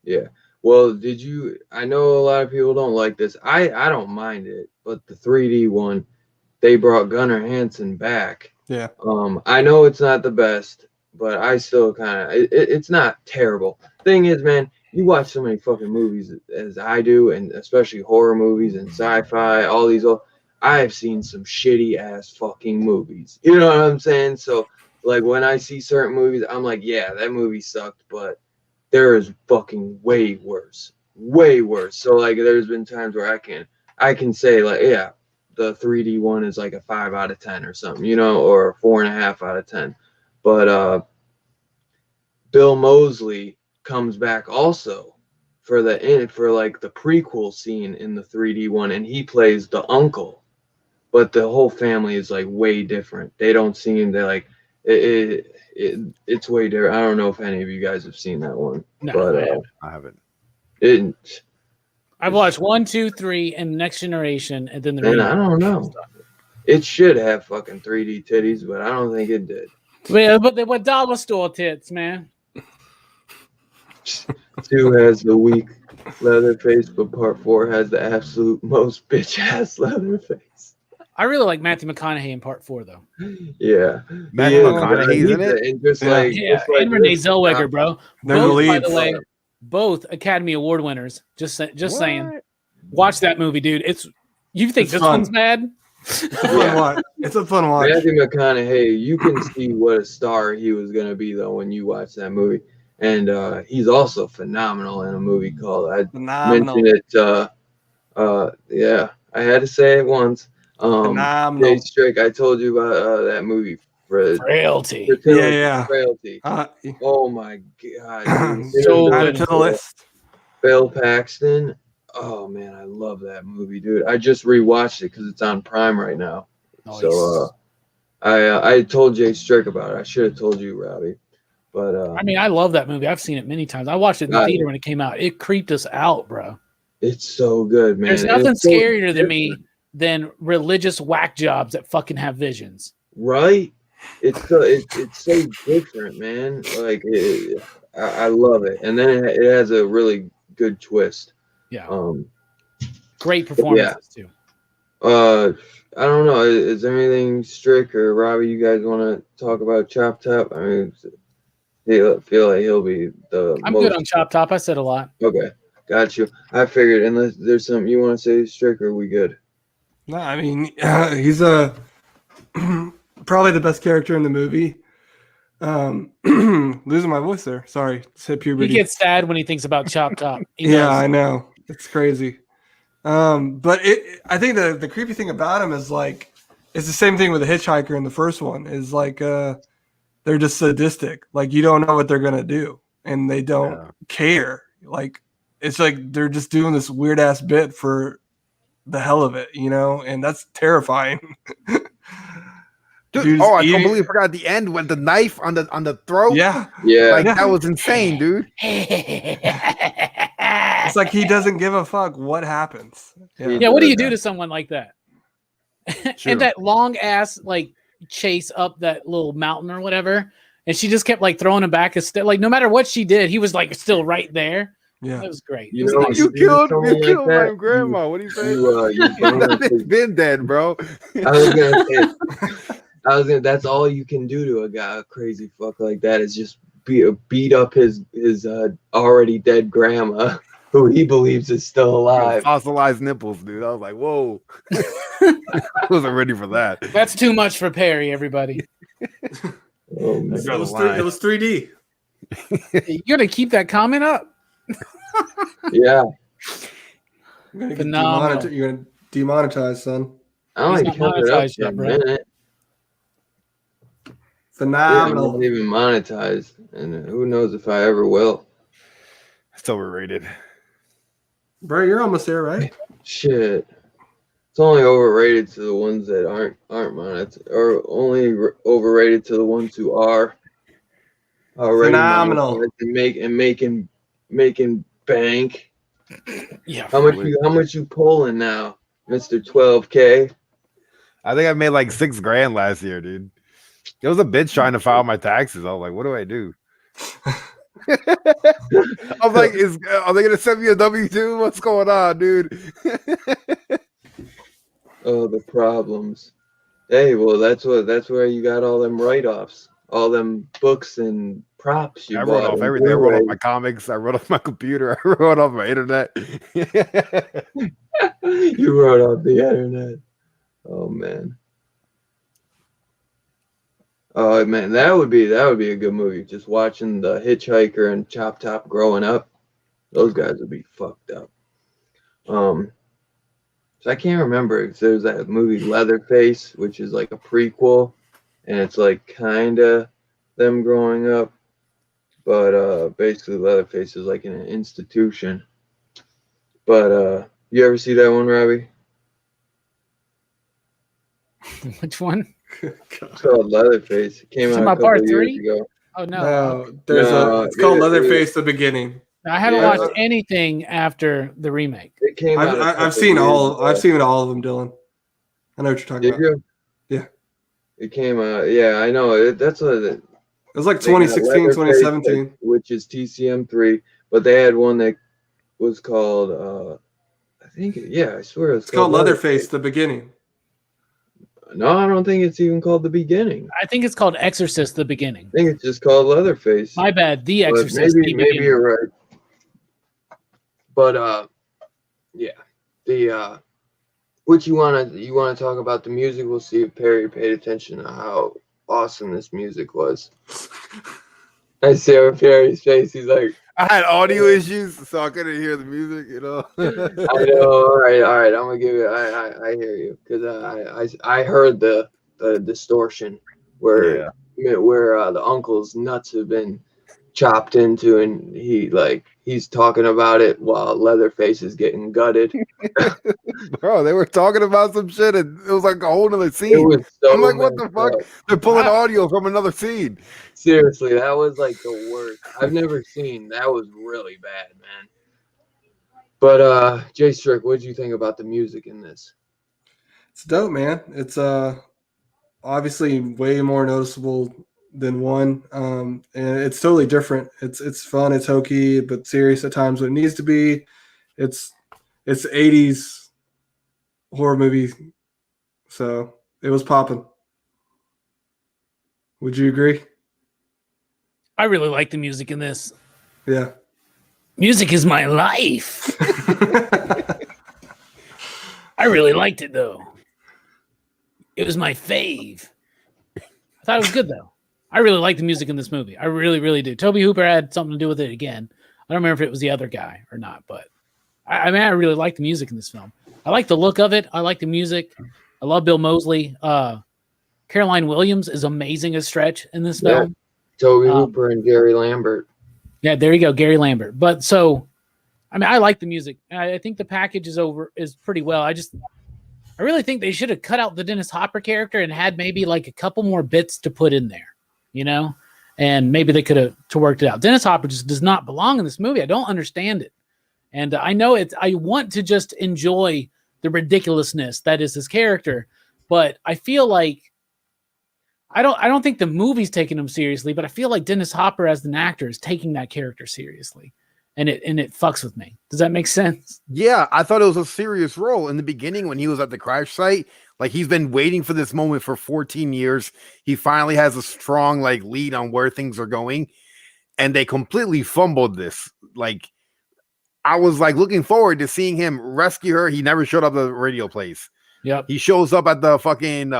Yeah. Well, I know a lot of people don't like this. I don't mind it, but the 3D one, they brought Gunnar Hansen back. Yeah. I know it's not the best, but I still kind of, it's not terrible. Thing is, man, you watch so many fucking movies as I do, and especially horror movies and sci-fi, all these I've seen some shitty ass fucking movies. You know what I'm saying? So, like, when I see certain movies, I'm like, yeah, that movie sucked, but there is fucking way worse. So, like, there's been times where I can say, like, yeah, the 3D one is like a 5 out of 10 or something, or a 4.5 out of 10. But Bill Moseley comes back also for the prequel scene in the 3D one, and he plays the uncle, but the whole family is like way different. They don't seem, they're like it's way different. I don't know if any of you guys have seen that one. No, but I haven't. I've watched 1, 2, 3 and Next Generation, and then the I don't know. It should have fucking 3D titties, but I don't think it did. Yeah, but they were dollar store tits, man. 2 has the weak Leatherface, but part 4 has the absolute most bitch ass Leatherface. I really like Matthew McConaughey in part 4, though. Yeah, Matthew McConaughey's in it, and just like and Renee Zellweger, bro. Both, by the way, both Academy Award winners. Just saying. Watch that movie, dude. You think this one's bad? It's a fun watch. It's a fun watch. Matthew McConaughey, you can see what a star he was gonna be though when you watch that movie, and he's also phenomenal in a movie called mentioned it. Yeah, I had to say it once. Jay Strick, I told you about that movie. Frailty. Frailty. Oh my god! So add it to the list. Bill Paxton. Oh man, I love that movie, dude. I just rewatched it because it's on Prime right now. Nice. So I told Jay Strick about it. I should have told you, Robbie. But I mean, I love that movie. I've seen it many times. I watched it in the theater when it came out. It creeped us out, bro. It's so good, man. There's nothing scarier than me than religious whack jobs that fucking have visions. Right? It's so different, man. Like I love it, and then it has a really good twist. Yeah. Great performances too. I don't know. Is there anything Strick or Robbie you guys want to talk about Chop Top? I mean, I feel like he'll be the. I'm good on Chop Top. I said a lot. Okay, got you. I figured unless there's something you want to say, Strick, or we good? No, I mean he's probably the best character in the movie. Losing my voice there. Sorry, it's hit puberty. He gets sad when he thinks about Chop Top. Yeah, I know. It's crazy. But I think the creepy thing about him is like it's the same thing with the hitchhiker in the first one. Is like they're just sadistic. Like you don't know what they're gonna do, and they don't care. Like it's like they're just doing this weird ass bit for the hell of it, you know, and that's terrifying. Dude, I completely forgot the end when the knife on the throat. Yeah. Like that was insane, dude. It's like he doesn't give a fuck what happens. Yeah, what do you do to someone like that? And that long ass like chase up that little mountain or whatever, and she just kept like throwing him back a step. Like no matter what she did, he was like still right there. Yeah, it was great. You killed my grandma. What do you say? It's been dead, bro. I was gonna. That's all you can do to a crazy fuck like that is just beat up his already dead grandma, who he believes is still alive. Fossilized nipples, dude. I was like, whoa. I wasn't ready for that. That's too much for Perry, everybody. It was 3D. You're gonna keep that comment up. Yeah. You're gonna demonetize, son. I only kept it up for a minute. Phenomenal. Not even monetized, and who knows if I ever will. It's overrated. Bro, you're almost there, right? Shit. It's only overrated to the ones that aren't monetized, or only overrated to the ones who are already phenomenal and making bank. Yeah. How much you pulling now, Mr. 12K? I think I made like $6,000 last year, dude. It was a bitch trying to file my taxes. I was like, what do I do? I was like, are they gonna send me a W-2? What's going on, dude? Oh, the problems. Hey, well, that's where you got all them write-offs, all them books and props you I bought. wrote off everything. I wrote off my comics. I wrote off my computer. I wrote off my internet. You wrote off the internet. Oh man. Oh man, that would be a good movie. Just watching the hitchhiker and Chop Top growing up, those guys would be fucked up. So I can't remember because there's that movie Leatherface, which is like a prequel, and it's like kind of them growing up, but basically Leatherface is like in an institution. But you ever see that one, Robbie? Which one? It's called Leatherface. It came out a couple of years ago. Oh no! It's called Leatherface: The Beginning. I haven't watched anything after the remake. It came out. I've seen all of them, Dylan. I know what you're talking about. You? Yeah. It came out. Yeah, I know. That's what it was like 2016, 2017, which is TCM3. But they had one that was called. I think. Yeah, I swear it's called Leatherface: The Beginning. No, I don't think it's even called The Beginning. I think it's called Exorcist: The Beginning. I think it's just called Leatherface. My bad. The Exorcist. Maybe you're right. But yeah, the what you wanna talk about the music? We'll see if Perry paid attention to how awesome this music was. I see over Perry's face. He's like, I had audio issues, so I couldn't hear the music. You know. I know. All right. I'm gonna give you. I hear you because I heard the distortion where the uncle's nuts have been chopped into, and he's talking about it while Leatherface is getting gutted. Bro, they were talking about some shit, and it was like a whole other scene. I'm like, what the fuck? They're pulling audio from another scene. Seriously, that was like the worst I've never seen. That was really bad, man. But Jay Strick, what did you think about the music in this? It's dope, man. It's obviously way more noticeable than one, and it's totally different. It's fun, it's hokey, but serious at times when it needs to be. It's 80s horror movie, so it was popping. Would you agree? I really like the music in this. Yeah. Music is my life. I really liked it, though. It was my fave. I thought it was good, though. I really like the music in this movie. I really, really do. Tobe Hooper had something to do with it again. I don't remember if it was the other guy or not, but I mean, I really like the music in this film. I like the look of it. I like the music. I love Bill Moseley. Caroline Williams is amazing as Stretch in this film. Tobe Hooper and Gary Lambert. Yeah, there you go, Gary Lambert. But so, I mean, I like the music. I think the package is pretty well. I really think they should have cut out the Dennis Hopper character and had maybe like a couple more bits to put in there, you know? And maybe they could have worked it out. Dennis Hopper just does not belong in this movie. I don't understand it. And I know I want to just enjoy the ridiculousness that is his character, but I feel like I don't think the movie's taking him seriously, but I feel like Dennis Hopper as an actor is taking that character seriously. And it fucks with me. Does that make sense? Yeah, I thought it was a serious role in the beginning when he was at the crash site. Like, he's been waiting for this moment for 14 years. He finally has a strong like lead on where things are going, and they completely fumbled this. Like, I was like looking forward to seeing him rescue her. He never showed up at the radio place. Yep. He shows up at the fucking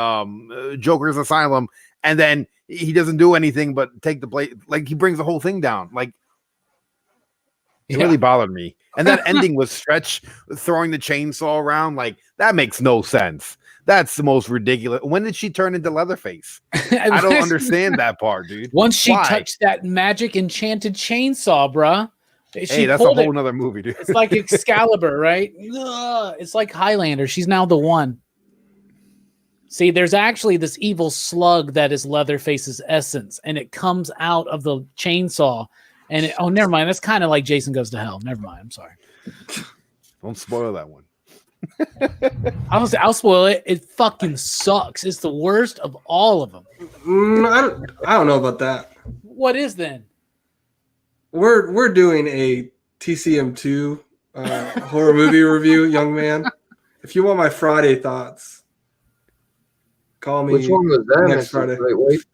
Joker's asylum, and then he doesn't do anything but take the blade. Like, he brings the whole thing down. Like, it really bothered me. And that ending was Stretch throwing the chainsaw around. Like, that makes no sense. That's the most ridiculous. When did she turn into Leatherface? I don't understand that part, dude. Once she touched that magic enchanted chainsaw, bruh. Hey, that's a whole nother movie, dude. It's like Excalibur, right? Ugh, it's like Highlander. She's now the one. See, there's actually this evil slug that is Leatherface's essence, and it comes out of the chainsaw. And never mind. That's kind of like Jason Goes to Hell. Never mind. I'm sorry. Don't spoil that one. I'll spoil it. It fucking sucks. It's the worst of all of them. I don't know about that. What is then? We're doing a TCM2 horror movie review, young man. If you want my Friday thoughts, call me. Which one was that next Friday? Wait,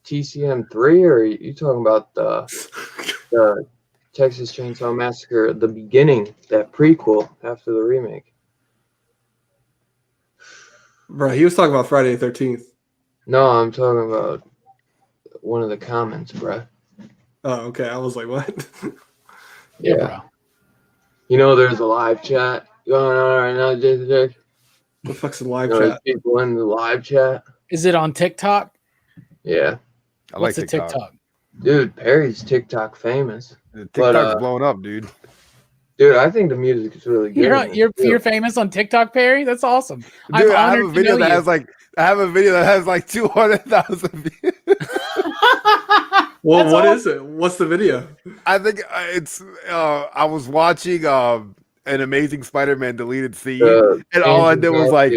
TCM3, or are you talking about the Texas Chainsaw Massacre, the beginning, that prequel after the remake? Right, he was talking about Friday the 13th. No, I'm talking about one of the comments, bruh. Oh, okay. I was like, what? Yeah. Bro. You know, there's a live chat going on right now, Jason Dick. What the fuck's a live There's chat? people in the live chat. Is it on TikTok? Yeah. I What's like the TikTok? Dude, Perry's TikTok famous. TikTok's blowing up, dude. Dude, I think the music is really good. You're famous on TikTok, Perry? That's awesome. Dude, I have a video that has like 200,000 views. Well, what is it? What's the video? I think it's I was watching an Amazing Spider-Man deleted scene, and all I did was like,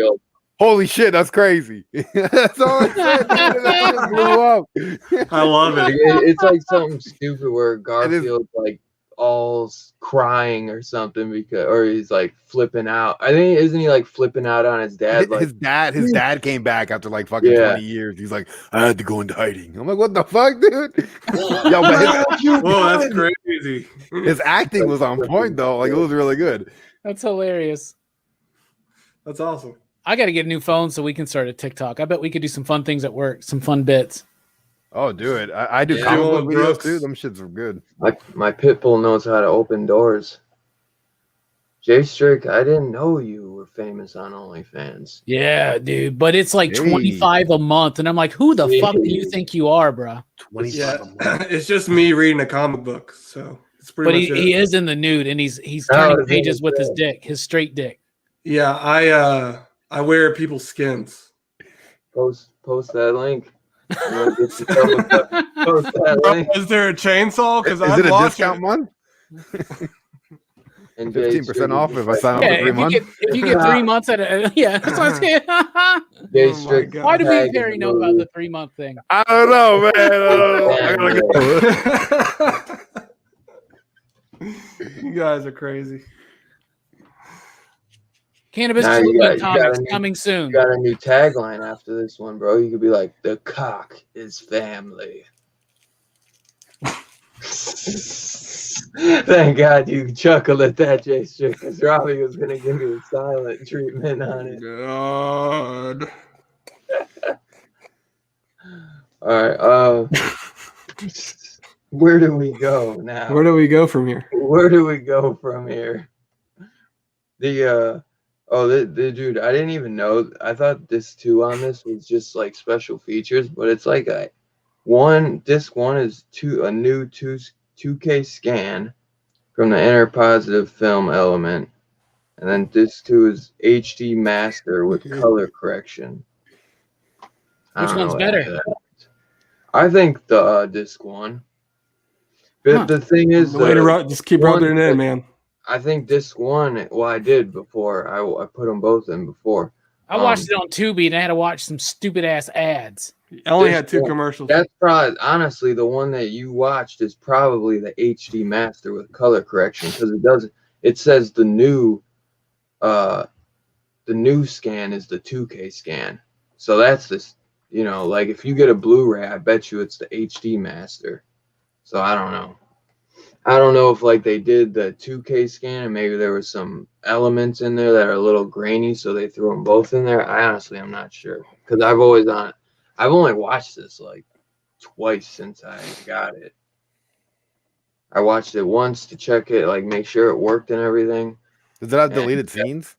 holy shit, that's crazy. That's all I said. That blew up. I love it. It's like something stupid where Garfield's like all crying or something or he's like flipping out. I think isn't he like flipping out on his dad? Like, his dad came back after like fucking 20 years. He's like, I had to go into hiding. I'm like, what the fuck, dude? Yo, but whoa, that's crazy. His acting was on point though. Like, it was really good. That's hilarious. That's awesome. I got to get a new phone so we can start a TikTok. I bet we could do some fun things at work, some fun bits. Oh, do it. I do comic book videos too. Them shits are good. My pit bull knows how to open doors. Jay Strick, I didn't know you were famous on OnlyFans. Yeah, dude. But it's like 25 a month. And I'm like, who the fuck do you think you are, bro? 25 a month. It's just me reading a comic book. So it's pretty much he is in the nude and he's turning pages with his dick, his straight dick. Yeah, I wear people's skins. Post that link. Post that link. Is there a chainsaw? Because is it a discount month? And 15% off if I sign up for 3 months. If you get 3 months at a that's what I'm saying. Jay Oh my Strick, God. Why do me and tag in Perry the know about movie. the 3-month thing? I don't know, man. I gotta go. You guys are crazy. Cannabis Now Children you comics got coming soon. You got a new tagline after this one, bro. You could be like, "The cock is family." Thank God you chuckled at that, Jay Strick, because Robbie was gonna give you a silent treatment on it. God. All right. Where do we go now? Where do we go from here? Where do we go from here? The dude, I didn't even know. I thought disc 2 on this was just like special features, but it's like disc 1 is a new 2K scan from the inner positive film element, and then disc 2 is HD master with color correction. Which one's better? I think the disc 1. But the thing is, the way to just keep rubbing it in, man. I think disc 1. Well, I did before. I put them both in before. I watched it on Tubi, and I had to watch some stupid ass ads. I only had 2 commercials. That's probably, honestly, the one that you watched is probably the HD master with color correction, because it says the new scan is the 2K scan. So that's this, like if you get a Blu-ray, I bet you it's the HD master. So I don't know. I don't know if like they did the 2K scan and maybe there was some elements in there that are a little grainy, so they threw them both in there. I'm not sure, because I've only watched this like twice since I got it. I watched it once to check it, like make sure it worked and everything. Does it have deleted scenes?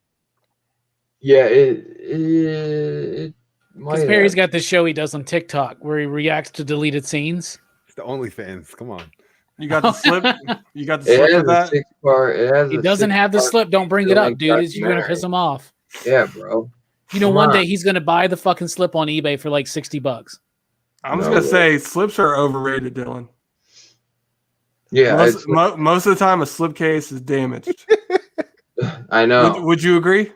Yeah, it Because Perry's got this show he does on TikTok where he reacts to deleted scenes. It's the OnlyFans. Come on. You got the slip. You got the slip for that. He doesn't have the slip. Don't bring it up, dude. You're gonna piss him off. Yeah, bro. One day he's gonna buy the fucking slip on eBay for like $60. I'm just gonna say slips are overrated, Dylan. Yeah, most of the time a slip case is damaged. I know. Would you agree?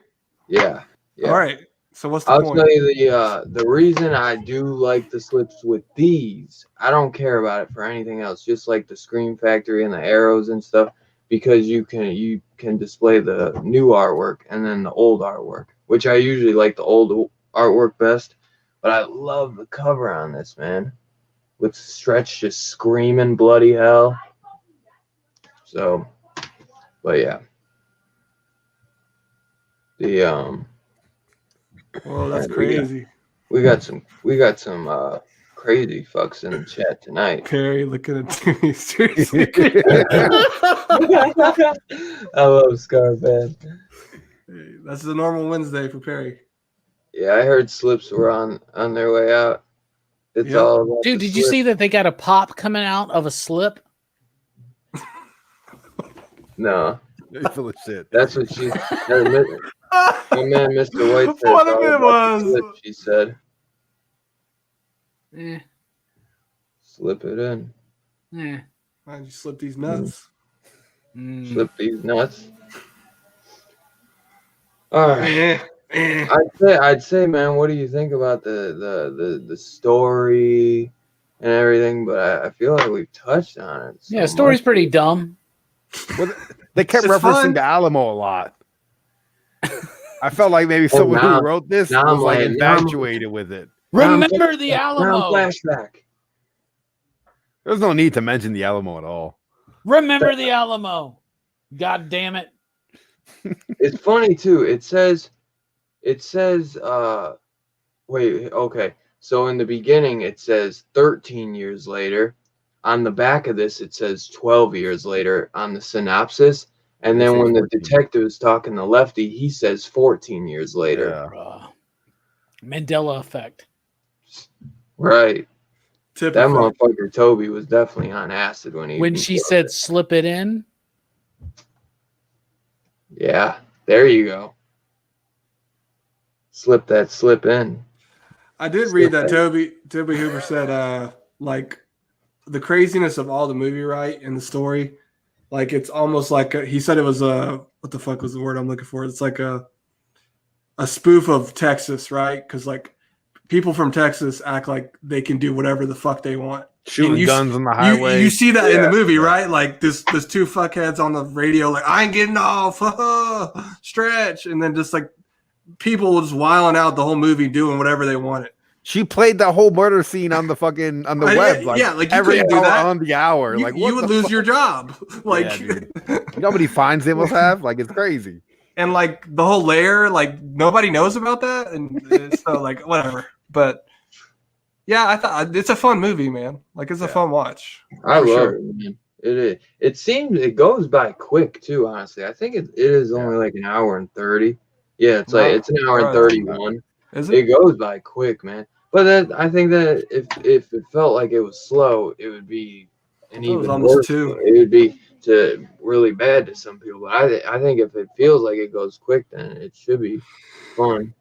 Yeah. All right. So what's the point? I'll tell you the reason I do like the slips with these. I don't care about it for anything else. Just like the Scream Factory and the arrows and stuff, because you can display the new artwork and then the old artwork, which I usually like the old artwork best. But I love the cover on this, man, with Stretch just screaming bloody hell. So, but yeah, well, that's crazy. We got some crazy fucks in the chat tonight. Perry looking at me seriously. I love Scarfan. That's the normal Wednesday for Perry. Yeah, I heard slips were on their way out. It's all about dude. Did you see that they got a pop coming out of a slip? No. You're full of shit. That's what she said. My man, Mr. White said. What if it was? She said. Eh. Slip it in. Why'd you slip these nuts? Slip these nuts. All right. I'd say, man, what do you think about the story and everything? But I feel like we've touched on it. Yeah, story's pretty dumb. Well, they kept referencing the Alamo a lot. I felt like maybe someone who wrote this was like infatuated with it. Remember the Alamo. Flashback. There's no need to mention the Alamo at all. Remember the Alamo. God damn it. It's funny too. It says wait, okay. So in the beginning it says 13 years later. On the back of this it says 12 years later on the synopsis. And then when the detective is talking to Lefty, he says 14 years later. Yeah. Mandela effect. Right. That motherfucker Tobe was definitely on acid when she said slip it in. Yeah, there you go. Slip that slip in. I did read that Tobe Hooper said like the craziness of all the movie and the story Like it's almost like he said it was a what the fuck was the word I'm looking for? It's like a spoof of Texas, right? Because like people from Texas act like they can do whatever the fuck they want. Shooting guns on the highway. You see that in the movie, right? Like there's two fuckheads on the radio, like I ain't getting off, stretch, and then just like people just wilding out the whole movie doing whatever they wanted. She played the whole murder scene on the web, like, like every do hour that on the hour. Like you would lose your job. Like, you know how many fines they must have? Like it's crazy. And like the whole layer, like nobody knows about that, and so like whatever. But yeah, I thought it's a fun movie, man. Like it's a fun watch. I love it, man. It is. It seems it goes by quick too. Honestly, I think it is only like an hour and 30. Yeah, it's like it's an hour and 31. Is it? It goes by quick, man. But I think that if it felt like it was slow, it would be an even worse. It would be really bad to some people. But I think if it feels like it goes quick, then it should be fun.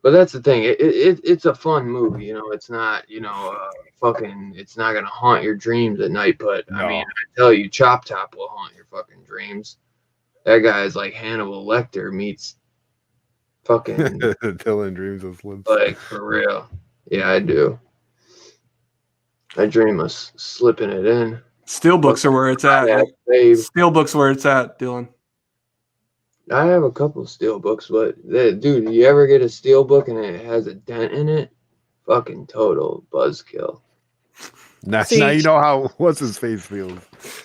But that's the thing. It's a fun movie. You know, it's not it's not gonna haunt your dreams at night. But no. I mean, I tell you, Chop Top will haunt your fucking dreams. That guy is like Hannibal Lecter meets fucking Dylan dreams of Slim. Like for real. Yeah, I do. I dream of slipping it in. Steelbooks are where it's at. Steelbooks where it's at, Dylan. I have a couple steelbooks, but dude, you ever get a steelbook and it has a dent in it? Fucking total buzzkill. Now you know how what's his face feels.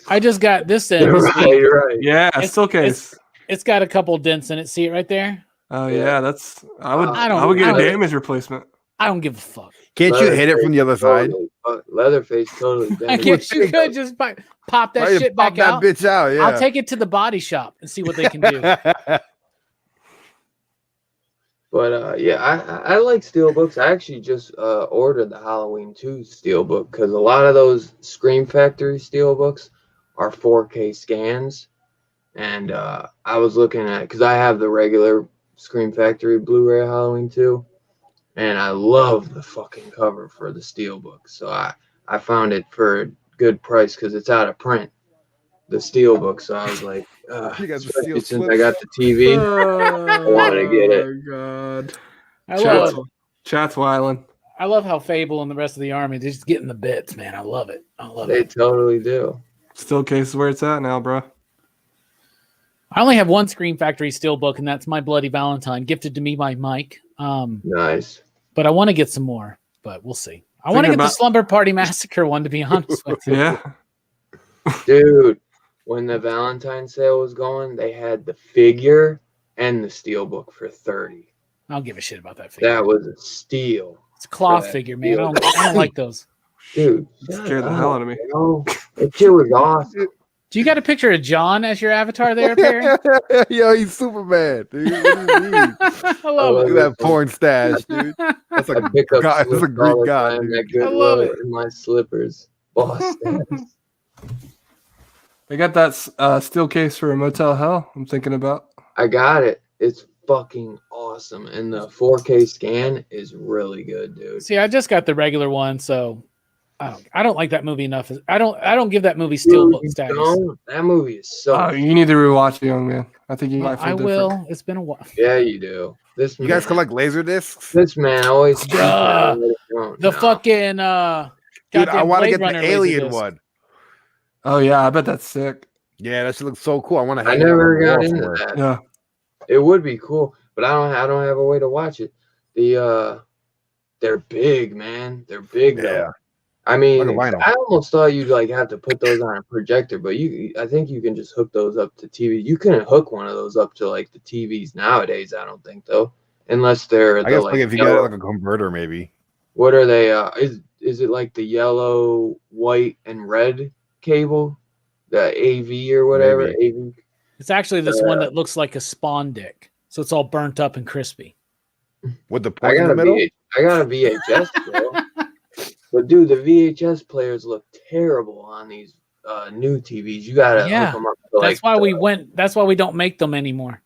I just got this in. Right. Yeah, still case. It's got a couple dents in it. See it right there? Oh yeah, that's I would get a damage replacement. I don't give a fuck. Can't you hit it from the other side? Leatherface totally. I guess you could just pop that shit back out. Pop that bitch out. Yeah. I'll take it to the body shop and see what they can do. But yeah, I like steelbooks. I actually just ordered the Halloween 2 steelbook because a lot of those Scream Factory steelbooks are 4K scans, and I was looking at because I have the regular Scream Factory Blu-ray Halloween 2. And I love the fucking cover for the steelbook. So I found it for a good price because it's out of print, the steelbook. So I was like, since I got the TV, I wanted to get it. Oh, my God. Chat's wildin'. I love how Fable and the rest of the army, they're just getting the bits, man. I love it. They totally do. Still case is where it's at now, bro. I only have one Scream Factory steelbook, and that's My Bloody Valentine, gifted to me by Mike. Nice. But I want to get some more, but we'll see. I want to get the Slumber Party Massacre one, to be honest with you. Yeah. Dude, when the Valentine sale was going, they had the figure and the steelbook for $30. I don't give a shit about that figure. That was a steal. It's a cloth figure, man. I don't like those. Dude, scared the hell out of me. That shit was awesome. Do you got a picture of John as your avatar there, Perry? Yo, he's Superman, dude. What do you mean? I love it. Look at that porn stash, dude. That's like that's a Greek god, dude. I love it. In my slippers. Boss They got that steel case for a Motel Hell I'm thinking about. I got it. It's fucking awesome. And the 4K scan is really good, dude. See, I just got the regular one, so I don't like that movie enough. I don't give that movie steelbook status. That movie is so. You need to rewatch it, young man. I think you might. I will. It's been a while. Yeah, you do. You guys collect laser discs? This man always. The fucking. Dude, I want to get the Alien one. Oh yeah, I bet that's sick. Yeah, that should look so cool. I never got into that. Yeah, it would be cool, but I don't have a way to watch it. They're big, man. They're big though. I mean, I almost thought you'd like have to put those on a projector, but I think you can just hook those up to TV. You couldn't hook one of those up to like the TVs nowadays. I don't think though, unless they're. I guess like if you got like a converter, maybe. What are they? Is it like the yellow, white, and red cable, the AV or whatever? Maybe. AV. It's actually this one that looks like a spawn dick, so it's all burnt up and crispy. With the point in the middle. I got a VHS, bro. But dude, the VHS players look terrible on these new TVs. You gotta hook them up to, that's why that's why we don't make them anymore.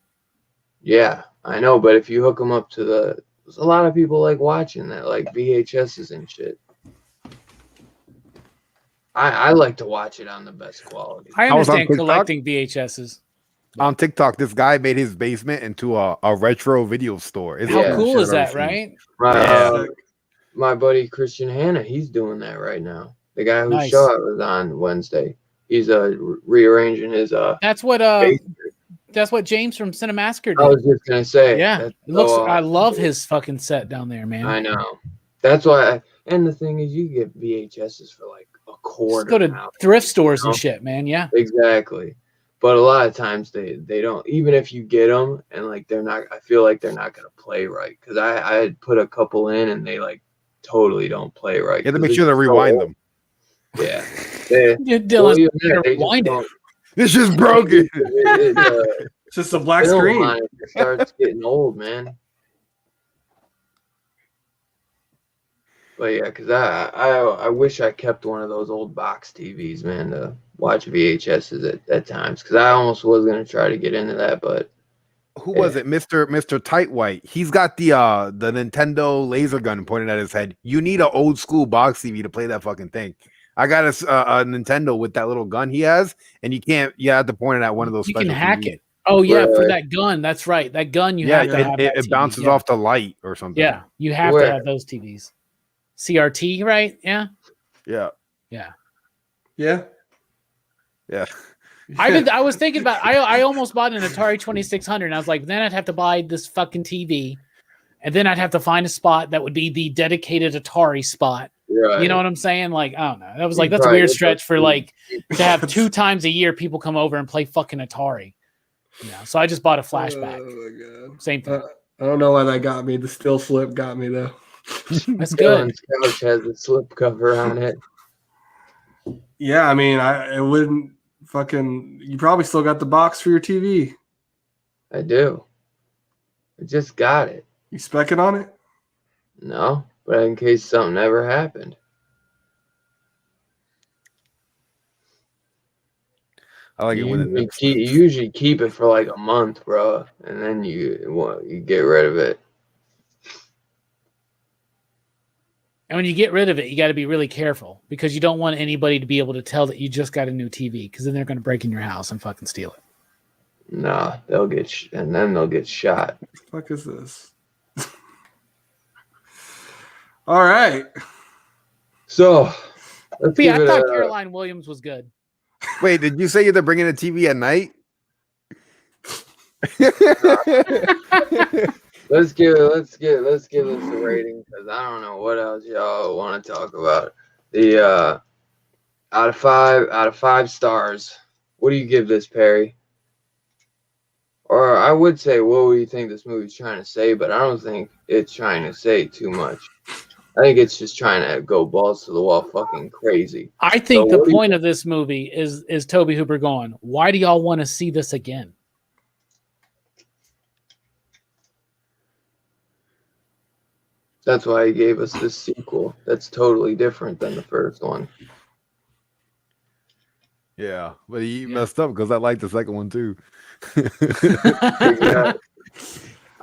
Yeah, I know, but if you hook them up to there's a lot of people like watching that, like VHSs and shit. I like to watch it on the best quality. I was on understand TikTok. collecting VHSs. On TikTok, this guy made his basement into a retro video store. It's How the coolest cool shit is I've ever that, seen. right? My buddy Christian Hanna, he's doing that right now. The guy whose Nice. show I was on Wednesday, he's rearranging his That's what basement. that's what James from Cinemassacre I did. was just gonna say, Yeah, it looks. I love his fucking set down there, man. I know. That's why. And the thing is, you get VHSs for like a quarter. Just go to now, thrift stores and shit, man. Yeah, exactly. But a lot of times they don't. Even if you get them and like they're not, I feel like they're not gonna play right because I had put a couple in and they like totally don't play right. You have to make sure to rewind them. Yeah. Dylan, rewind it. This is broken. It's just a black screen. It starts getting old, man. But yeah, because I wish I kept one of those old box TVs, man, to watch VHSs at times. Because I almost was gonna try to get into that, but who was it, Mr. Tightwhite? He's got the Nintendo laser gun pointed at his head. You need an old school box TV to play that fucking thing. I got a Nintendo with that little gun he has, and you have to point it at one of those. You special can hack TVs. it. Oh yeah, for that gun. That's right. That gun you have to have. It bounces off the light or something. Yeah, you have to have those TVs. CRT, right? Yeah. Yeah. Yeah. I was thinking about. I almost bought an Atari 2600, and I was like, then I'd have to buy this fucking TV, and then I'd have to find a spot that would be the dedicated Atari spot. Right. You know what I'm saying? Like, I don't know. That was like that's a weird stretch for like to have 2 times a year people come over and play fucking Atari. Yeah. So I just bought a flashback. Oh my god. Same thing. I don't know why that got me. The still slip got me though. That's good. Couch has a slip cover on it. Yeah, I mean, it wouldn't fucking. You probably still got the box for your TV. I do. I just got it. You specking on it? No, but in case something ever happened. I like it when you usually keep it for like a month, bro, and then you get rid of it. And when you get rid of it, you got to be really careful because you don't want anybody to be able to tell that you just got a new TV because then they're going to break in your house and fucking steal it. Nah, they'll get and then they'll get shot. What the fuck is this? All right. So, I thought Caroline Williams was good. Wait, did you say you're bringing a TV at night? Let's give this a rating because I don't know what else y'all want to talk about. The out of 5 stars, what do you give this, Perry? Or I would say, what do you think this movie's trying to say? But I don't think it's trying to say too much. I think it's just trying to go balls to the wall, fucking crazy. I think the point of this movie is Tobe Hooper going, why do y'all want to see this again? That's why he gave us this sequel. That's totally different than the first one. Yeah, but he messed up because I like the second one too.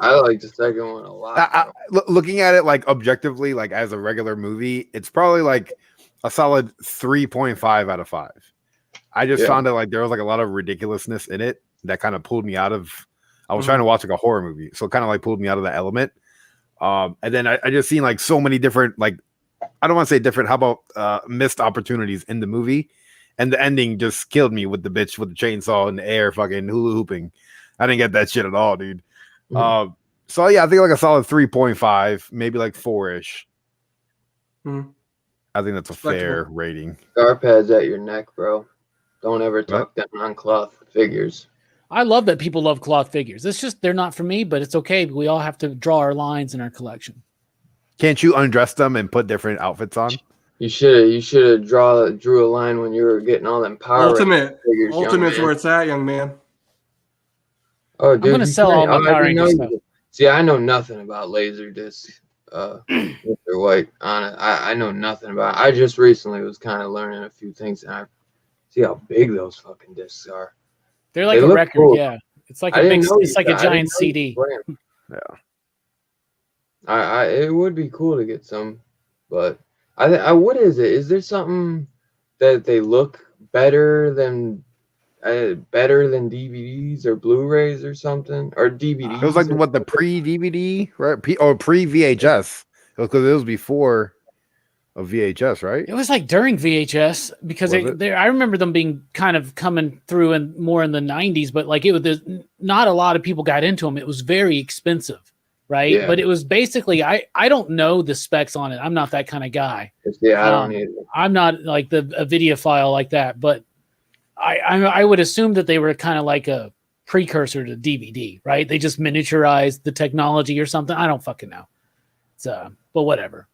I like the second one a lot. Looking at it like objectively, like as a regular movie, it's probably like a solid 3.5 out of 5. I just found it like there was like a lot of ridiculousness in it that kind of pulled me out of. I was trying to watch like a horror movie, so it kind of like pulled me out of the element. And then I just seen like so many different, like, I don't want to say different. How about missed opportunities in the movie, and the ending just killed me with the bitch with the chainsaw in the air, fucking hula hooping. I didn't get that shit at all, dude. So yeah, I think like a solid 3.5, maybe like 4-ish. I think that's a fair rating. Scar pads at your neck, bro. Don't ever talk down on cloth figures. I love that people love cloth figures. It's just they're not for me, but it's okay. We all have to draw our lines in our collection. Can't you undress them and put different outfits on? You should have drew a line when you were getting all them power figures. Ultimate's where it's at, young man. Oh, dude, I'm gonna sell all my Power Rangers stuff. See, I know nothing about laser discs, Mr. White. On it, I know nothing about it. I just recently was kind of learning a few things, and I see how big those fucking discs are. They're like a record, cool. Yeah. It's like a giant CD. Yeah. It would be cool to get some, but what is it? Is there something that they look better than DVDs or Blu-rays or something, or DVDs. It was like what the pre-DVD, right? Pre-VHS, because it was before a VHS, right? It was like during VHS because I remember them being kind of coming through and more in the 90s, but like not a lot of people got into them. It was very expensive, right? Yeah. But it was basically I don't know the specs on it. I'm not that kind of guy. Yeah, I don't either. I'm not like a videophile like that, but I would assume that they were kind of like a precursor to DVD, right? They just miniaturized the technology or something. I don't fucking know. But whatever.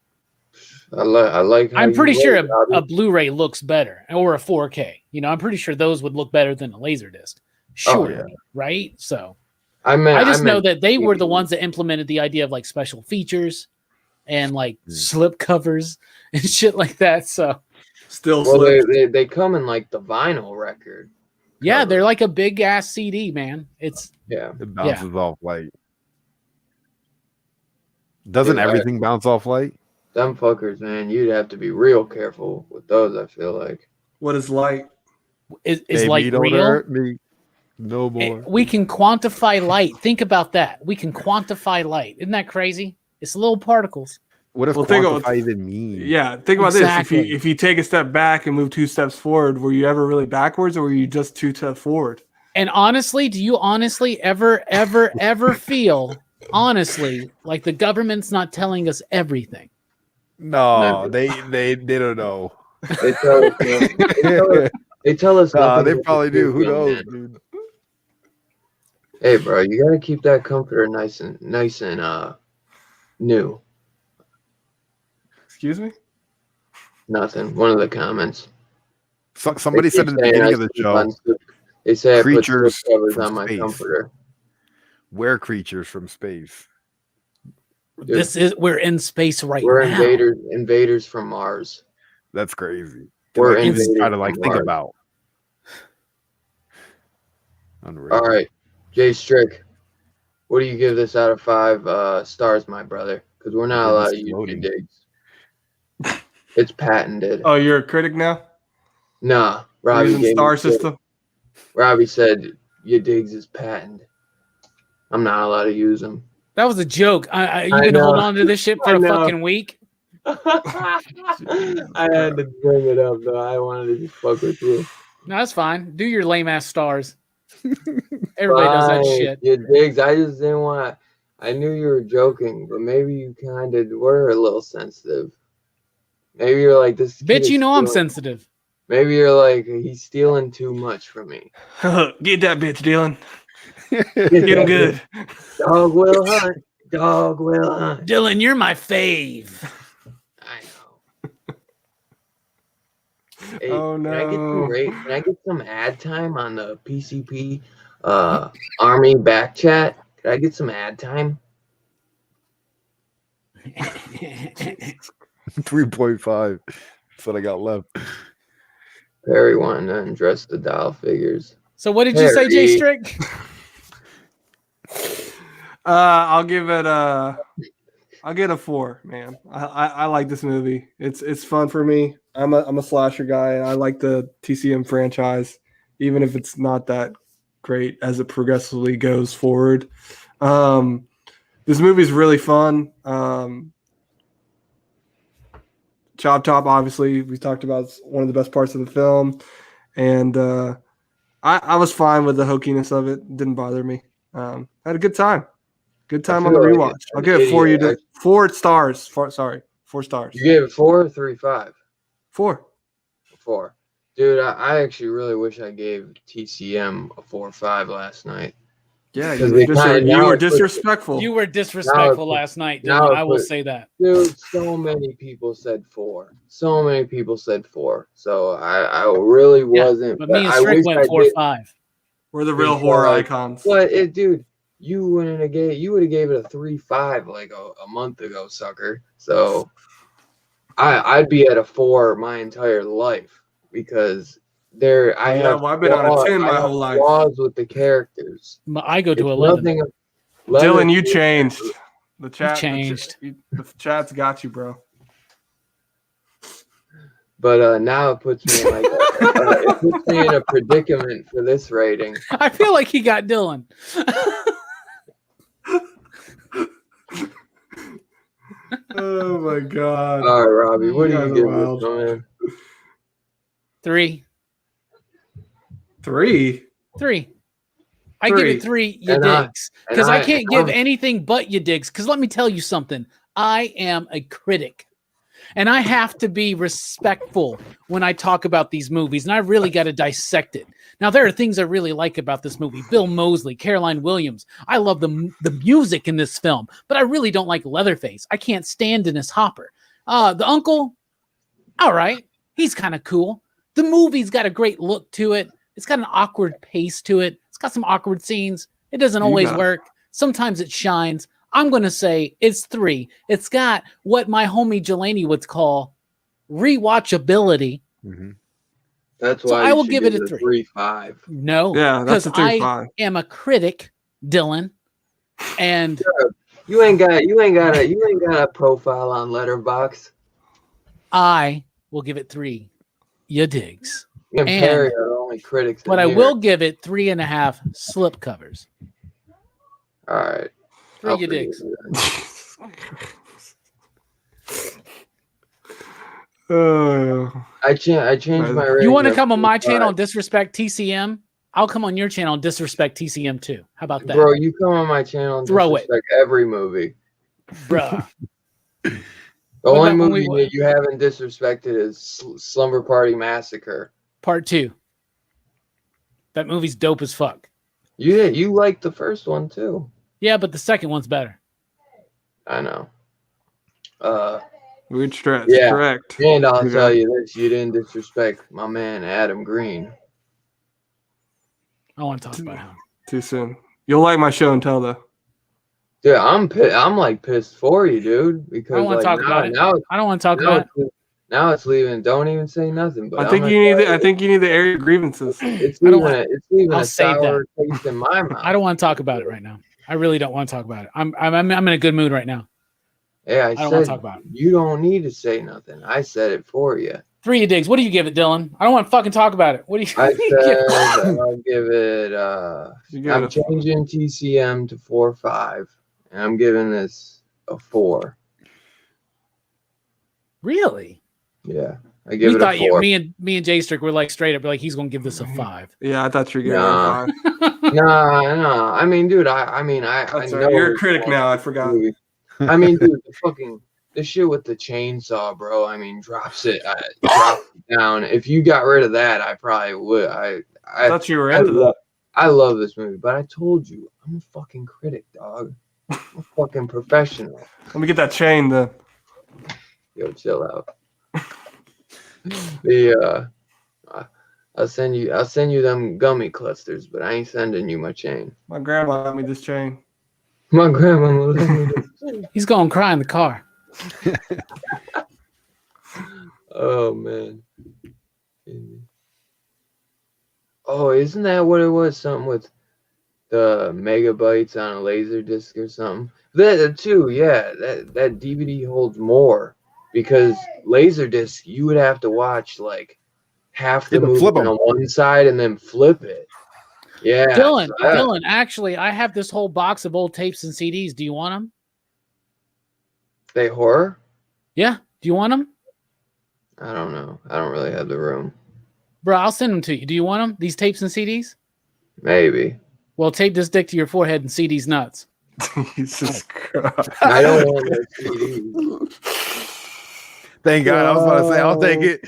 I like. I'm pretty sure a Blu-ray looks better, or a 4K. You know, I'm pretty sure those would look better than a Laserdisc. Sure, right? So I just know that they were the ones that implemented the idea of like special features and like slip covers and shit like that. So they come in like the vinyl record. Yeah, they're like a big ass CD, man. It bounces off light. Doesn't everything bounce off light? Them fuckers, man, you'd have to be real careful with those, I feel like. What is light? Is light real? Hurt me. No more. We can quantify light. Think about that. We can quantify light. Isn't that crazy? It's little particles. What does quantify even mean? Yeah, think about this. If you take a step back and move 2 steps forward, were you ever really backwards, or were you just 2 steps forward? And honestly, do you honestly ever feel honestly like the government's not telling us everything? No, they don't know. They tell us. They probably do. Who knows, dude? Hey, bro, you gotta keep that comforter nice and new. Excuse me? Nothing. One of the comments. Somebody said at the beginning of the show. They say creatures I put covers on my comforter. We're creatures from space. Dude, we're in space right now. We're invaders from Mars. That's crazy. We're try to like think about. Unreal. All right, Jay Strick, what do you give this out of 5 stars, my brother? Because we're not allowed to use your digs. It's patented. Oh, you're a critic now? Nah, Robbie gave star system. Robbie said your digs is patented. I'm not allowed to use them. That was a joke. You can hold on to this shit for a fucking week. I had to bring it up though. I wanted to just fuck with you. No, that's fine. Do your lame ass stars. Everybody does that shit. Your digs. I just didn't want. I knew you were joking, but maybe you kind of were a little sensitive. Maybe you're like this. Bitch, you know I'm sensitive. Maybe you're like he's stealing too much from me. Get that bitch, Dylan. Get him good. Dog will hunt. Dog will hunt. Dylan, you're my fave. I know. Hey, oh no! Can I get some ad time on the PCP Army back chat? Can I get some ad time? 3.5. That's what I got left. Perry wanted to undress the doll figures. So what did you say, Jay Strick? I'll give it a 4, man. I like this movie. It's fun for me. I'm a slasher guy, and I like the TCM franchise, even if it's not that great as it progressively goes forward. This movie is really fun. Chop Top, obviously, we talked about, is one of the best parts of the film, and I was fine with the hokiness of it. Didn't bother me. Had a good time. Good time on the rewatch. I'll give it 4 stars. 4 stars. You gave it 4 or 3.5? 4. 4. Dude, I actually really wish I gave TCM a 4 or 5 last night. Yeah, you were disrespectful. You were disrespectful last night, dude. I will say that. Dude, so many people said 4. So many people said 4. So I really wasn't. But me and Strick went 4 or 5. We're the real horror icons. But dude, you would have gave it a 3.5 like a month ago, sucker. So I'd be at a 4 my entire life because I've been on a 10 my whole life. Flaws with the characters. I go to 11. Dylan, you changed. The chat changed. The chat's got you, bro. But now it puts me in like it puts me in a predicament for this rating. I feel like he got Dylan. Oh my god! All right, Robbie, what do guys you are give wild. this one, man? 3. 3. I give it 3 you And digs. Because I can't give I'm- anything but you digs. Because let me tell you something. I am a critic. And I have to be respectful when I talk about these movies. And I really got to dissect it. Now, there are things I really like about this movie. Bill Moseley, Caroline Williams. I love the music in this film. But I really don't like Leatherface. I can't stand Dennis Hopper. The uncle, all right. He's kind of cool. The movie's got a great look to it. It's got an awkward pace to it. It's got some awkward scenes. It doesn't always work. Sometimes it shines. I'm going to say it's 3. It's got what my homie Jelani would call rewatchability. Mm-hmm. That's why So I will give it a 3.5. No. Yeah, that's a because 3.5. I am a critic, Dylan. And You ain't got a profile on Letterboxd. I will give it 3 you digs. You and Perry are the only critics. But I will give it 3.5 slip covers. All right. 3 you digs. I changed my rating. You want to come on my 3.5. channel and disrespect TCM? I'll come on your channel and disrespect TCM too. How about that? Bro, you come on my channel and Throw it. disrespect every movie. Bruh. The What only about when movie that you haven't disrespected is Slumber Party Massacre. Part 2. That movie's dope as fuck. You liked the first one too. Yeah, but the second one's better. I know. Weird stress. Yeah. Correct. And I'll Yeah. tell you this: you didn't disrespect my man Adam Green. I want to talk about him. Too soon. You'll like my show and tell though. Dude, I'm like pissed for you, dude. Because I don't want to talk about it. I don't want to talk about it. Now it's leaving. Don't even say nothing. But I think you need to air your grievances. It's I don't leaving I'll a save sour taste in my mouth. I don't want to talk about it right now. I really don't want to talk about it. I'm in a good mood right now. Yeah, I don't want to talk about it. You don't need to say nothing. I said it for you. 3 you digs. What do you give it, Dylan? I don't want to fucking talk about it. What do you? I give it? said I'll give it. You give I'm it a- changing TCM to 4.5, and I'm giving this a 4. Really? Yeah, I give We it a thought 4. me and Jay Strick were like straight up like he's gonna give this a 5. Yeah, I thought you were giving Nah. it a 5. No. I mean, dude. I That's know right. You're a critic now. I forgot. I mean, dude, the shit with the chainsaw, bro. I mean, drops it down. If you got rid of that, I probably would. I thought you were into that. I love this movie, but I told you, I'm a fucking critic, dog. I'm a fucking professional. Let me get that chain then. Yo, chill out. I'll send you them gummy clusters, but I ain't sending you my chain. My grandma got me this chain. My grandma let me this. He's gonna cry in the car. Oh man. Oh, isn't that what it was? Something with the megabytes on a laser disc or something. That too, yeah. That DVD holds more because laser disc you would have to watch like half the movie on one side and then flip it. Yeah. Dylan, actually, I have this whole box of old tapes and CDs. Do you want them? They horror? Yeah. Do you want them? I don't know. I don't really have the room. Bro, I'll send them to you. Do you want them? These tapes and CDs? Maybe. Well, tape this dick to your forehead and see these nuts. Jesus Christ. I don't want those CDs. Thank God. I was about to say, I'll take it.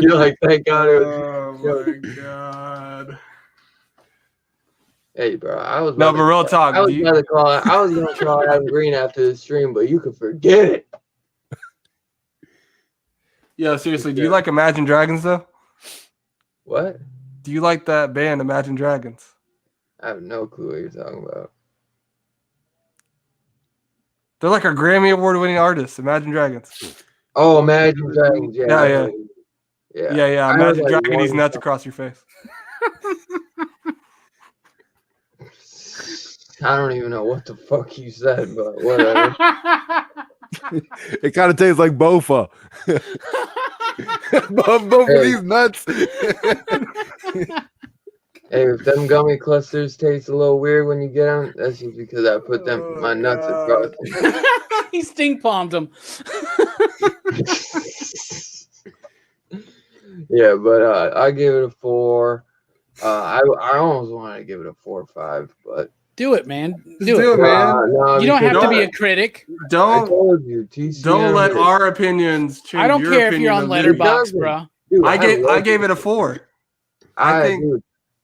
You're like, thank God. Oh my God. Hey, bro, I was No, but real talk. I was going to call Adam Green after the stream, but you could forget it. Yo, seriously, do you like Imagine Dragons though? What? Do you like that band, Imagine Dragons? I have no clue what you're talking about. They're like our Grammy Award winning artists, Imagine Dragons. Oh, Imagine Dragons. Yeah. Imagine dragging these nuts across your face. I don't even know what the fuck you said, but whatever. It kind of tastes like Bofa. Both of these nuts. Hey, if them gummy clusters taste a little weird when you get them, that's just because I put my nuts across them. He stink palmed them. Yeah, but I give it a 4. I almost wanted to give it a 4 or 5, but do it, man. Do it, man. No, you don't have to be a critic. I told you, TCM don't let our opinions change. I don't your care if you're on opinion Letterboxd, bro. Dude, I gave it a 4. Dude,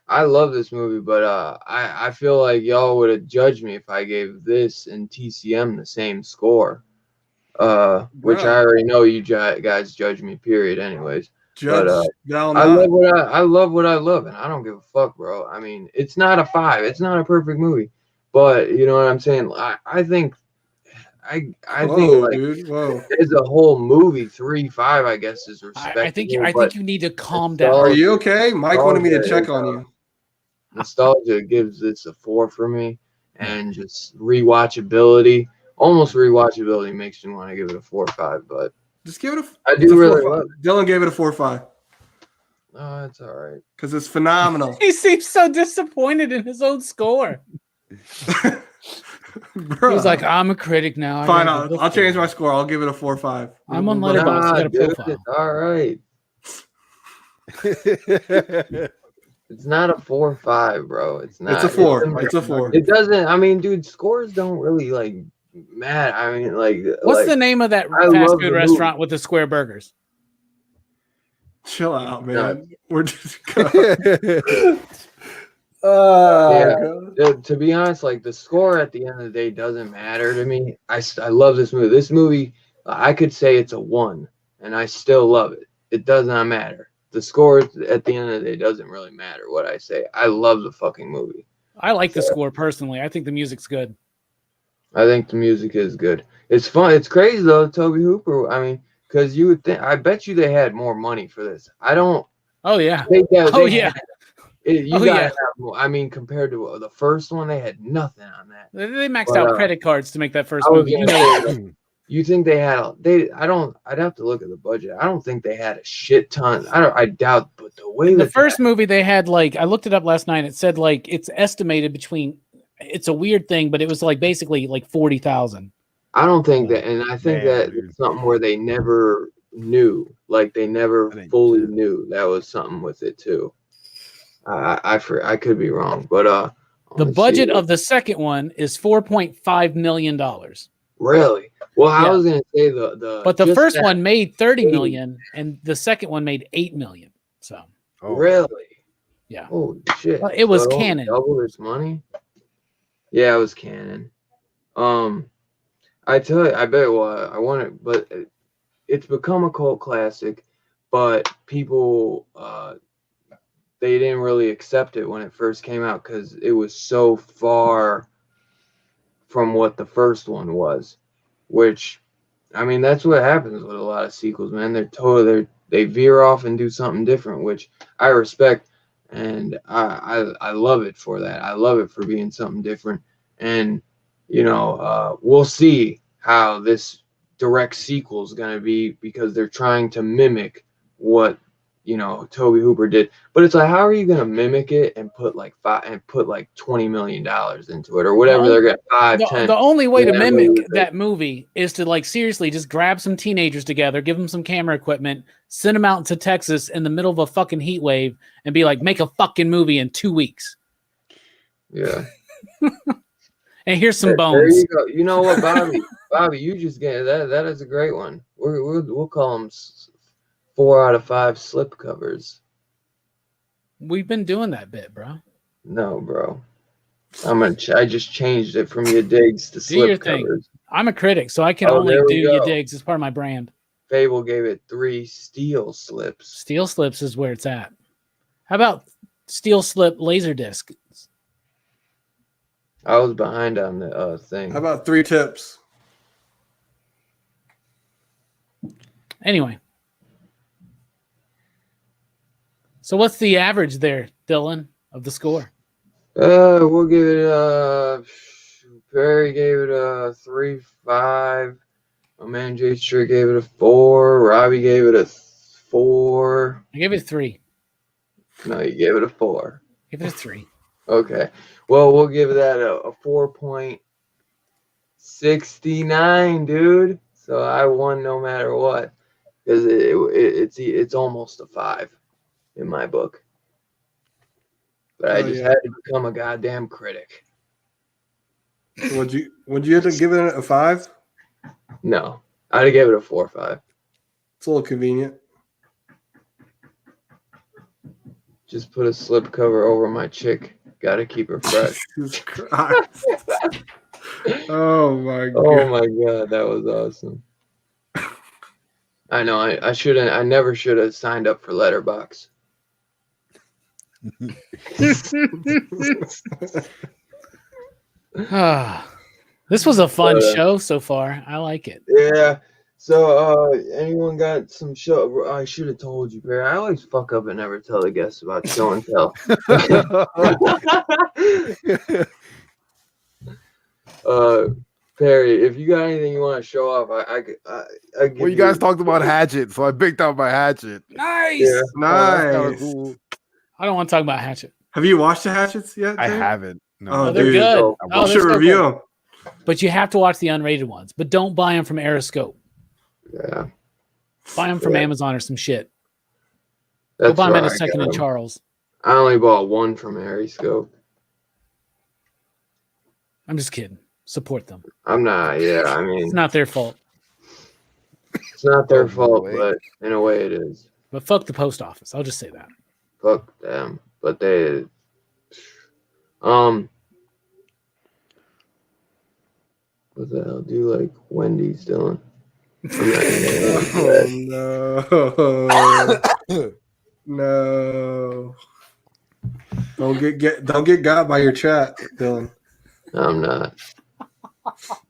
I love this movie, but I feel like y'all would have judged me if I gave this and TCM the same score. Which I already know you guys judge me. Period. Anyways, I love what I love, and I don't give a fuck, bro. I mean, it's not a 5. It's not a perfect movie, but you know what I'm saying. I think think like dude, as a whole movie, 3-5, I guess, is respectable. I think you need to calm down. Are you okay? Mike wanted me to check on you. Nostalgia gives this a 4 for me, and just rewatchability. Almost rewatchability makes me want to give it a 4 or 5, but just give it I do really love it. Dylan gave it a 4 or 5. Oh, that's all right. Because it's phenomenal. He seems so disappointed in his own score. He's like, I'm a critic now. Fine, I'll change my score. I'll give it a 4 or 5. I'm on Letterboxd. Got a profile. All right. It's not a 4 or 5, bro. It's not. It's a 4. It's a 4. It doesn't. I mean, dude, scores don't really like matter. I mean, like, what's the name of that fast food restaurant with the square burgers? Chill out, man. We're just to be honest, like the score at the end of the day doesn't matter to me. I love this movie. This movie, I could say it's a 1, and I still love it. It does not matter. The score at the end of the day doesn't really matter what I say. I love the fucking movie. I like the score personally. I think the music's good. I think the music is good. It's fun. It's crazy though, Tobe Hooper. I mean, because you would think. I bet you they had more money for this. I don't. Oh yeah. You yeah. Gotta have more. I mean, compared to the first one, they had nothing on that. They maxed out credit cards to make that first movie. You think they had? I'd have to look at the budget. I don't think they had a shit ton. I doubt. But the way the first movie they had, like, I looked it up last night. It said like it's estimated between. It's a weird thing, but it was like basically like 40,000. I don't think that, and I think that it's something where they never knew, like they never fully knew. That was something with it too. I could be wrong, but the budget of the second one is $4.5 million. Really? Well, I was gonna say but the first one made 30 million, and the second one made 8 million. So really, yeah. Oh shit! Well, it was canon. Double its money. Yeah, it was canon. I tell you, I bet. Well, I want it, but it's become a cult classic. But people, they didn't really accept it when it first came out because it was so far from what the first one was. Which, I mean, that's what happens with a lot of sequels, man. They veer off and do something different, which I respect, and I love it for that. I love it for being something different, and we'll see how this direct sequel is going to be because they're trying to mimic what Tobe Hooper did. But it's like, how are you going to mimic it and put like $20 million into it or whatever they're going to 10. The only way to mimic that movie is to like seriously just grab some teenagers together, give them some camera equipment, send them out to Texas in the middle of a fucking heat wave and be like, make a fucking movie in 2 weeks. Yeah. And here's some bones. There you go. You know what, Bobby? Bobby, you just get that. That is a great one. We'll call them 4 out of 5 slip covers. We've been doing that bit, bro. No, bro. I just changed it from your digs to slip covers. Thing. I'm a critic, so I can only do your digs as part of my brand. Fable gave it 3 steel slips. Steel slips is where it's at. How about steel slip laser disc? I was behind on the thing. How about 3 tips? Anyway. So what's the average there, Dylan, of the score? We'll give it Perry gave it a 3.5. My man Jay Strick gave it a 4. Robbie gave it a 4. I gave it a 3. No, you gave it a 4. Give it a 3. Okay. Well, we'll give that a 4.69, dude. So I won no matter what, because it's almost a 5 in my book. But I just had to become a goddamn critic. Would you have to give it a 5? No, I'd have given it a 4 or 5. It's a little convenient. Just put a slip cover over my chick. Gotta keep her fresh. Jesus Christ. Oh my god. Oh my god, that was awesome. I know. I shouldn't. I never should have signed up for Letterboxd. This was a fun show so far. I like it. Yeah. So, anyone got some show? I should have told you, Perry. I always fuck up and never tell the guests about show and tell. Perry, if you got anything you want to show off, I give Well, you guys talked about Hatchet, so I picked out my Hatchet. Nice. Yeah. Nice. Cool. I don't want to talk about Hatchet. Have you watched the Hatchets yet? I Jay? haven't. No. Oh, They're dude. good. Oh, Oh, You they're should so review good. them. But you have to watch the unrated ones. But don't buy them from Aeroscope. Yeah. Buy them from Yeah. Amazon or some shit. That's Go buy them at where a I Second got and 'em. Charles. I only bought one from Aeroscope. I'm just kidding. Support them. I'm not. Yeah, I mean, It's not their fault. it's not their Oh, fault, wait. but in a way, it is. But fuck the post office. I'll just say that. Fuck them. But they. What the hell? Do you like Wendy's, Dylan? Oh no. No. Don't get got by your chat, Dylan. I'm not.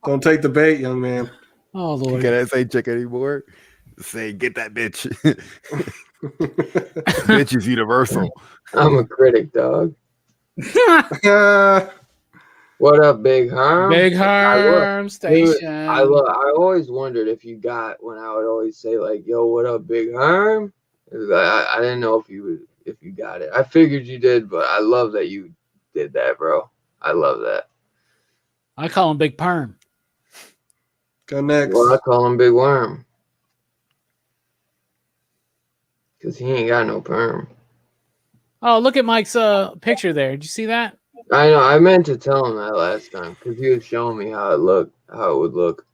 Don't take the bait, young man. Oh Lord. Can I say chick anymore? Say get that bitch. Bitch is universal. I'm a critic, dog. What up, Big Harm? Big Harm Dude, Station. I always wondered if you got when I would always say like, "Yo, what up, Big Harm?" It was like, I didn't know if you got it. I figured you did, but I love that you did that, bro. I love that. I call him Big Perm. Go next. Well, I call him Big Worm because he ain't got no perm. Oh, look at Mike's picture there. Did you see that? I know. I meant to tell him that last time because he was showing me how it would look.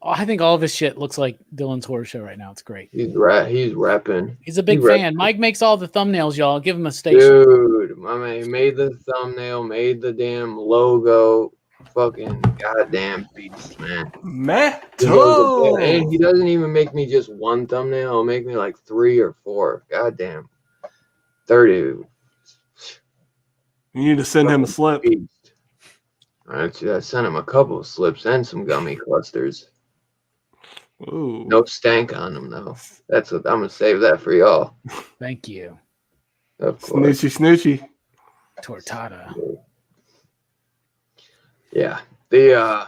Oh, I think all of his shit looks like Dylan's horror show right now. It's great. He's repping. He's a big He fan. Mike makes all the thumbnails, y'all. Give him a station. Dude, my man made the thumbnail, made the damn logo. Fucking goddamn beast, man. And he doesn't even make me just one thumbnail. He'll make me like 3 or 4. Goddamn. 30. You need to send him a slip. Beast. I sent him a couple of slips and some gummy clusters. Ooh. No stank on them though. That's what I'm gonna save that for y'all. Thank you. Of course. Snoochie. Tortada. Yeah. I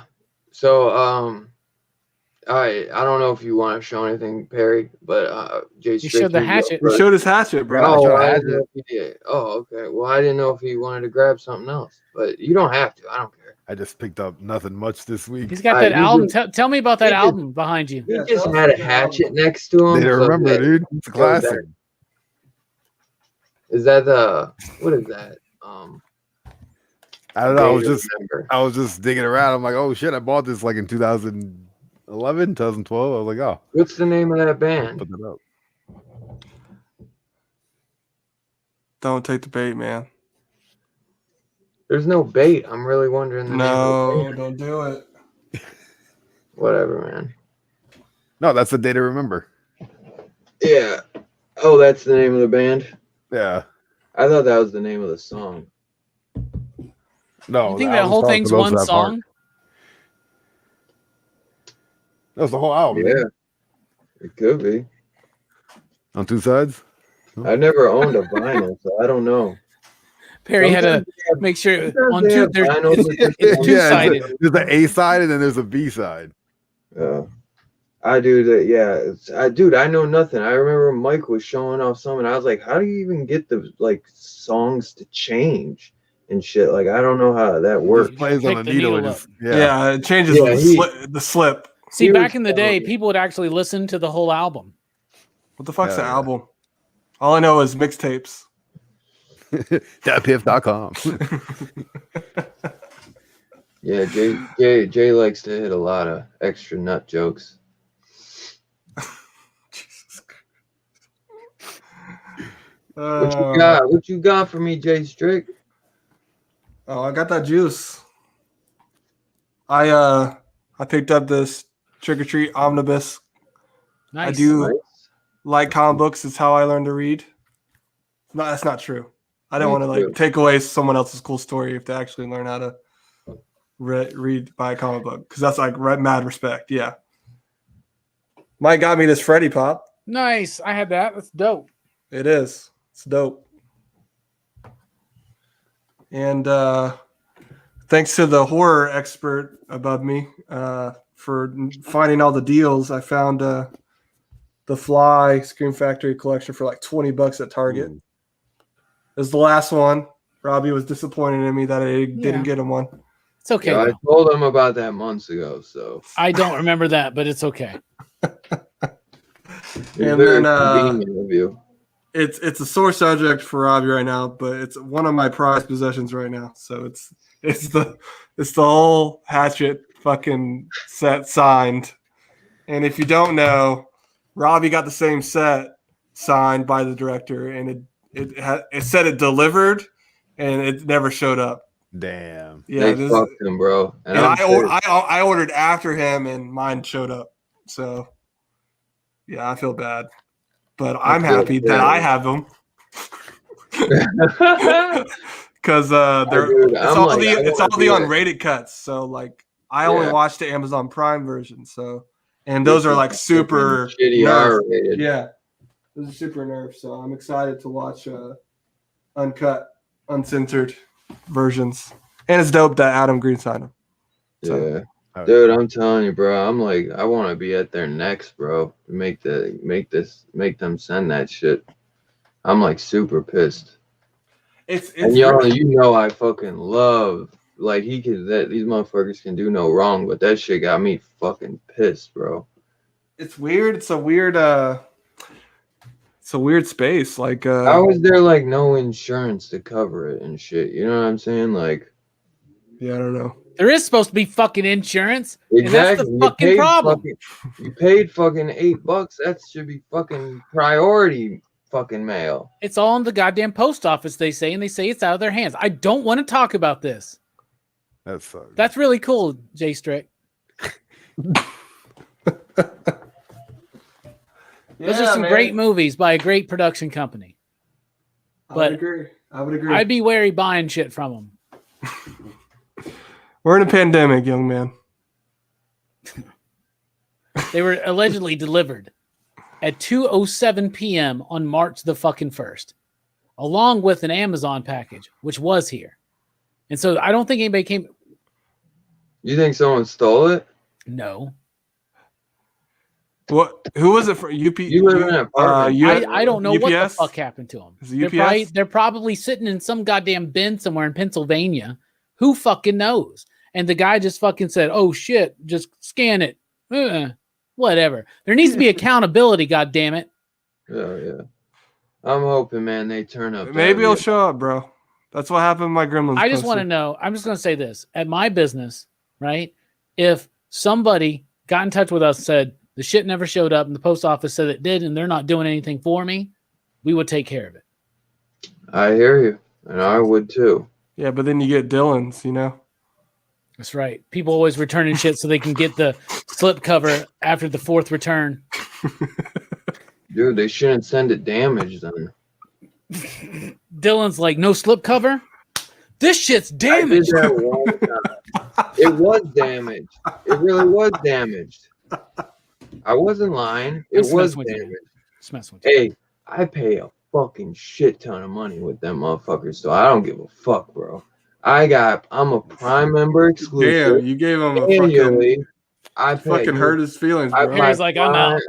don't know if you want to show anything, Perry, but Jay You showed the hatchet. We showed his hatchet, bro. Oh, I didn't know if he did. Oh, okay. Well, I didn't know if he wanted to grab something else, but you don't have to. I don't care. I just picked up nothing much this week. He's got that album. just- Tell me about that he album behind you. He just had a hatchet next to him. They don't so remember, that- dude. It's a classic. Is that what is that? I don't know. Remember. I was just digging around. I'm like, oh shit, I bought this like in 2011, 2012. I was like, oh, What's the name of that band? put that up. Don't take the bait, man. There's no bait. I'm really wondering the name of the No, band. don't do it. Whatever, man. No, that's the day to remember. Yeah. Oh, that's the name of the band? Yeah. I thought that was the name of the song. No. You think the that whole album's thing's called one Close to That Park. song? That was the whole album. Yeah. dude. It could be. On 2 sides. I never owned a vinyl, so I don't know. Perry had to Sometimes make sure sometimes on they two. have vinyls with It's just one- two-sided. There's the A side and then there's a B side. Yeah. I do that. Yeah, dude, I know nothing. I remember Mike was showing off some, and I was like, "How do you even get the like songs to change and shit?" Like, I don't know how that works. Just plays on the needle and just it changes the slip. See, back in the day, people would actually listen to the whole album. What the fuck's the album? All I know is mixtapes. Datpiff.com. Yeah, Jay likes to hit a lot of extra nut jokes. Jesus Christ. What you got for me, Jay Strick? Oh, I got that juice. I picked up this Trick or Treat Omnibus. Nice. I do like comic books. It's how I learned to read. No, that's not true. I don't want to like take away someone else's cool story if they actually learn how to read by a comic book, because that's like mad respect. Yeah. Mike got me this Freddy Pop. Nice. I had that. That's dope. It is. It's dope. And thanks to the horror expert above me for finding all the deals. I found the Fly Scream Factory collection for like $20 at Target. It was the last one. Robbie was disappointed in me that I didn't get him one. It's okay. Yeah, I told him about that months ago, so I don't remember that, but it's okay. And then it's a sore subject for Robbie right now, but it's one of my prized possessions right now. So it's the whole Hatchet fucking set signed. And if you don't know, Robbie got the same set signed by the director, and it said it delivered, and it never showed up. Damn. Yeah, they fucked him, bro. And I ordered after him, and mine showed up. So yeah, I feel bad, but I'm happy that I have them. Because it's all the unrated cuts. So like I only watched the Amazon Prime version. So those are like super shitty R-rated. Yeah, those are super nerfed. So I'm excited to watch uncut, uncensored versions. And it's dope that Adam Green signed them. So. Yeah, dude, I'm telling you, bro. I'm like, I want to be at their necks, bro. Make them send that shit. I'm like super pissed. And you know I fucking love, like, these motherfuckers can do no wrong, but that shit got me fucking pissed, bro. It's weird. It's a weird space. Like how is there like no insurance to cover it and shit? You know what I'm saying? Like, yeah, I don't know. There is supposed to be fucking insurance. Exactly. And that's the fucking problem. You paid fucking $8. That should be fucking priority fucking mail. It's all in the goddamn post office, they say, and they say it's out of their hands. I don't want to talk about this. That sucks. That's really cool, Jay Strick. Those are some great movies by a great production company. I would agree. I'd be wary buying shit from them. We're in a pandemic, young man. They were allegedly delivered at 2:07 p.m. on March the fucking 1st, along with an Amazon package, which was here. And so I don't think anybody came. You think someone stole it? No. What? Who was it for? UP? You live in an apartment. I don't know UPS? what the fuck happened to them. Is it UPS? They're probably sitting in some goddamn bin somewhere in Pennsylvania. Who fucking knows? And the guy just fucking said, "Oh shit, just scan it." Whatever. There needs to be accountability. God damn it. Yeah. I'm hoping, man, they turn up. Maybe he'll show up, bro. That's what happened with my Gremlins. I just want to know. I'm just going to say this at my business, right? If somebody got in touch with us and said the shit never showed up, and the post office said it did, and they're not doing anything for me, we would take care of it. I hear you, and I would too. Yeah, but then you get Dylan's, you know. That's right. People always returning shit so they can get the slip cover after the fourth return. Dude, they shouldn't send it damaged then. Dylan's like, no slip cover? This shit's damaged. I did that one time. It was damaged. It really was damaged. I wasn't lying. It was damaged. Hey, I pay a fucking shit ton of money with them motherfuckers, so I don't give a fuck, bro. I'm a Prime member exclusive. Damn, you gave them annually. I fucking hurt his feelings, bro. Harry's like, I'm out.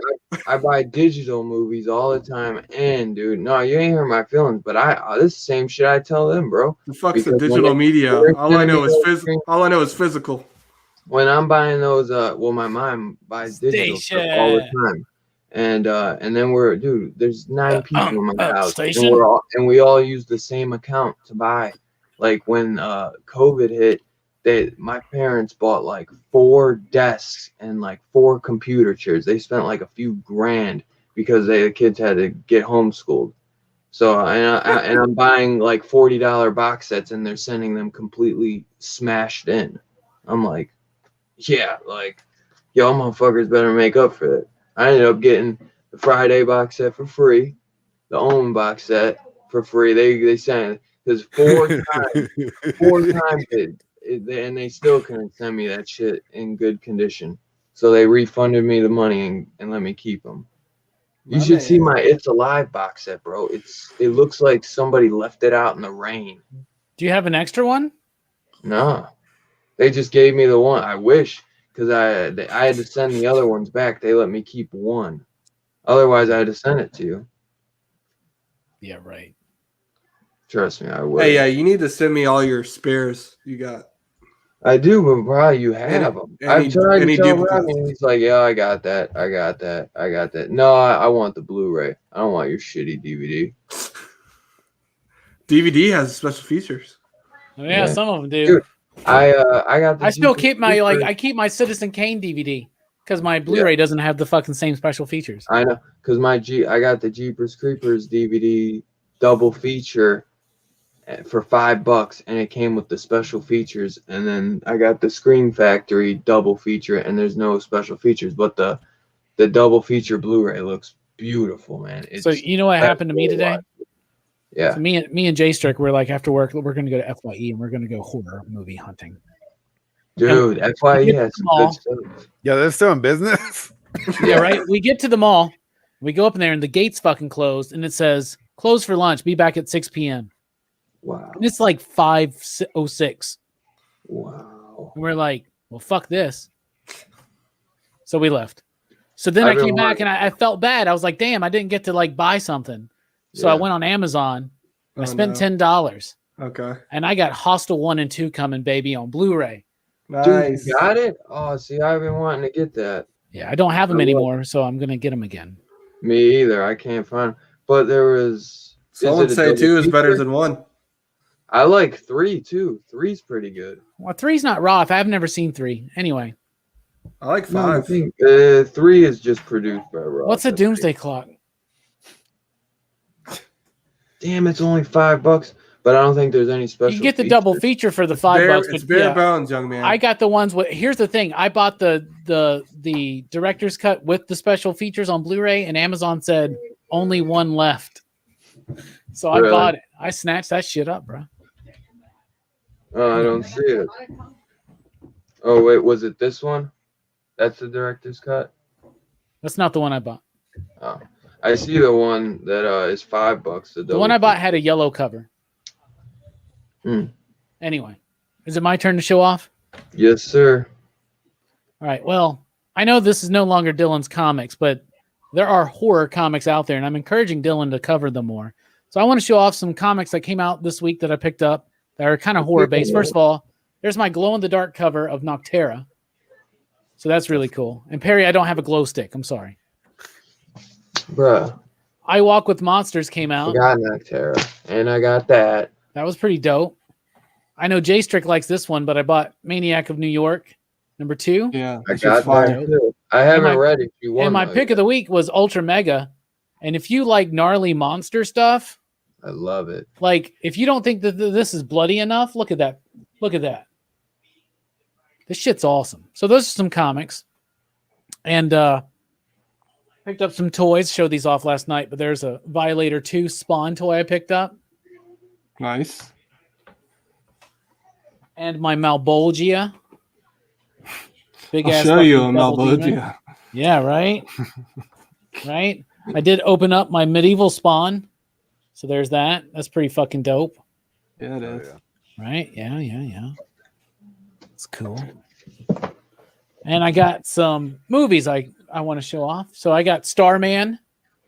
I buy digital movies all the time, and dude, no, you ain't hurt my feelings. But this is the same shit I tell them, bro. The fuck's the digital media? All I know is physical. When I'm buying those, my mom buys digital stuff all the time, and then there's 9 people in my house, and we all use the same account to buy. Like when COVID hit, my parents bought like 4 desks and like 4 computer chairs. They spent like a few grand because the kids had to get homeschooled. So and I'm buying like $40 box sets, and they're sending them completely smashed in. I'm like, yeah, like y'all motherfuckers better make up for it. I ended up getting the Friday box set for free, the Omen box set for free. They sent it because 4 times and they still couldn't send me that shit in good condition. So they refunded me the money and let me keep them. You should see my It's Alive box set, bro. It looks like somebody left it out in the rain. Do you have an extra one? No. They just gave me the one. I wish, because I had to send the other ones back. They let me keep one. Otherwise, I had to send it to you. Yeah, right. Trust me, I would. Hey, yeah, you need to send me all your spares you got. I do, but bro, you have them. I've tried to tell Robbie, and he's like, yeah, I got that. No, I want the Blu-ray. I don't want your shitty DVD. DVD has special features. Oh, yeah, some of them do. Dude, I got the I still keep my I keep my Citizen Kane DVD because my Blu-ray doesn't have the fucking same special features. I know, because I got the Jeepers Creepers DVD double feature for $5, and it came with the special features. And then I got the Screen Factory double feature, and there's no special features, but the double feature Blu-ray looks beautiful, man. So you know what happened to me today? Yeah. So me and Jay Strick were like, after work, we're going to go to FYE and we're going to go horror movie hunting. Dude, FYE has some good stuff. Yeah, they're still in business. Yeah, right. We get to the mall, we go up in there, and the gate's fucking closed, and it says closed for lunch. Be back at 6 p.m. Wow. And it's like 5:06. Wow. And we're like, well, fuck this. So we left. So then I came back and I felt bad. I was like, damn, I didn't get to like buy something. So I went on Amazon. I spent $10. Okay. And I got Hostel 1 and 2 coming, baby, on Blu-ray. Nice. Dude, you got it? Oh, see, I've been wanting to get that. Yeah, I don't have them anymore, so I'm going to get them again. Me either. I can't find them. But there was... Some would say 2 is better than 1. I like 3, too. 3's pretty good. Well, 3's not rough. I've never seen 3. Anyway. I like 5. No, I think 3 is just produced by Rob. What's a Doomsday Clock? Damn, it's only $5, but I don't think there's any special. You get the double feature for the $5. It's bare bones, young man. I got the ones with. Here's the thing: I bought the director's cut with the special features on Blu-ray, and Amazon said only 1 left. So I bought it. I snatched that shit up, bro. Oh, I don't see it. Oh wait, was it this one? That's the director's cut. That's not the one I bought. Oh. I see the one that is $5. The one I bought had a yellow cover. Anyway, is it my turn to show off? Yes, sir. All right. Well, I know this is no longer Dylan's comics, but there are horror comics out there, and I'm encouraging Dylan to cover them more. So I want to show off some comics that came out this week that I picked up that are kind of horror-based. First of all, there's my glow-in-the-dark cover of Noctera. So that's really cool. And Perry, I don't have a glow stick. I'm sorry. Bruh. I Walk with Monsters came out. I got Noctera, and I got that. That was pretty dope. I know Jay Strick likes this one, but I bought Maniac of New York, #2. Yeah, I got that too. I haven't read it. And my pick of the week was Ultra Mega. And if you like gnarly monster stuff, I love it. Like, if you don't think that this is bloody enough, look at that. Look at that. This shit's awesome. So those are some comics. And picked up some toys. Showed these off last night, but there's a Violator 2 Spawn toy I picked up. Nice. And my Malbolgia. Big I'll ass. show you a Malbolgia. Malbolgia. Yeah, right? Right? I did open up my Medieval Spawn. So there's that. That's pretty fucking dope. Yeah, it is. Right? Yeah. It's cool. And I got some movies I want to show off. So I got Starman,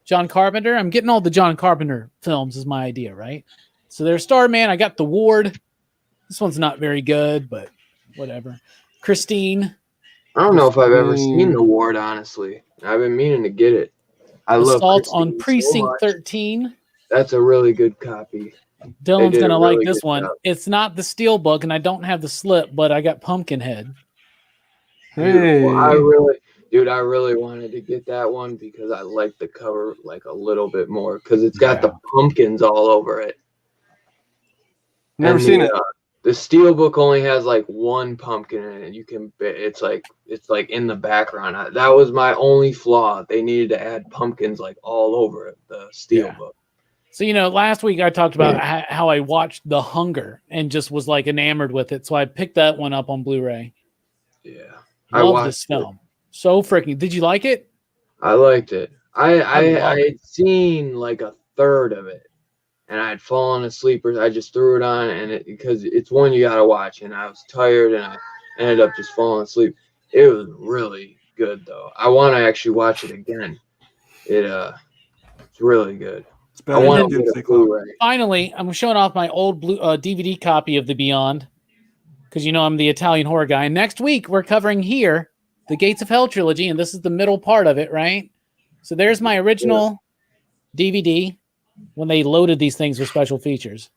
John Carpenter. I'm getting all the John Carpenter films is my idea, right? So there's Starman. I got The Ward. This one's not very good, but whatever. Christine. I don't know if I've ever seen The Ward, honestly. I've been meaning to get it. I love Assault on Christine Precinct so 13. That's a really good copy. Dylan's going to like this one. Job. It's not the Steelbook, and I don't have the slip, but I got Pumpkinhead. Hey. Well, I really wanted to get that one because I like the cover like a little bit more because it's got the pumpkins all over it. Never seen it. The Steelbook only has like one pumpkin in it. You can, it's like in the background. That was my only flaw. They needed to add pumpkins like all over it. The Steelbook. So, last week I talked about how I watched The Hunger and just was like enamored with it. So I picked that one up on Blu-ray. Yeah. I love this film. So freaking. Did you like it? I liked it. I had seen like a third of it and I had fallen asleep or I just threw it on and because it's one you got to watch and I was tired and I ended up just falling asleep. It was really good though. I want to actually watch it again. It's really good. I want to get a Blu-ray. Finally, I'm showing off my old DVD copy of The Beyond because I'm the Italian horror guy. And next week we're covering here the Gates of Hell trilogy, and this is the middle part of it, right? So there's my original DVD when they loaded these things with special features,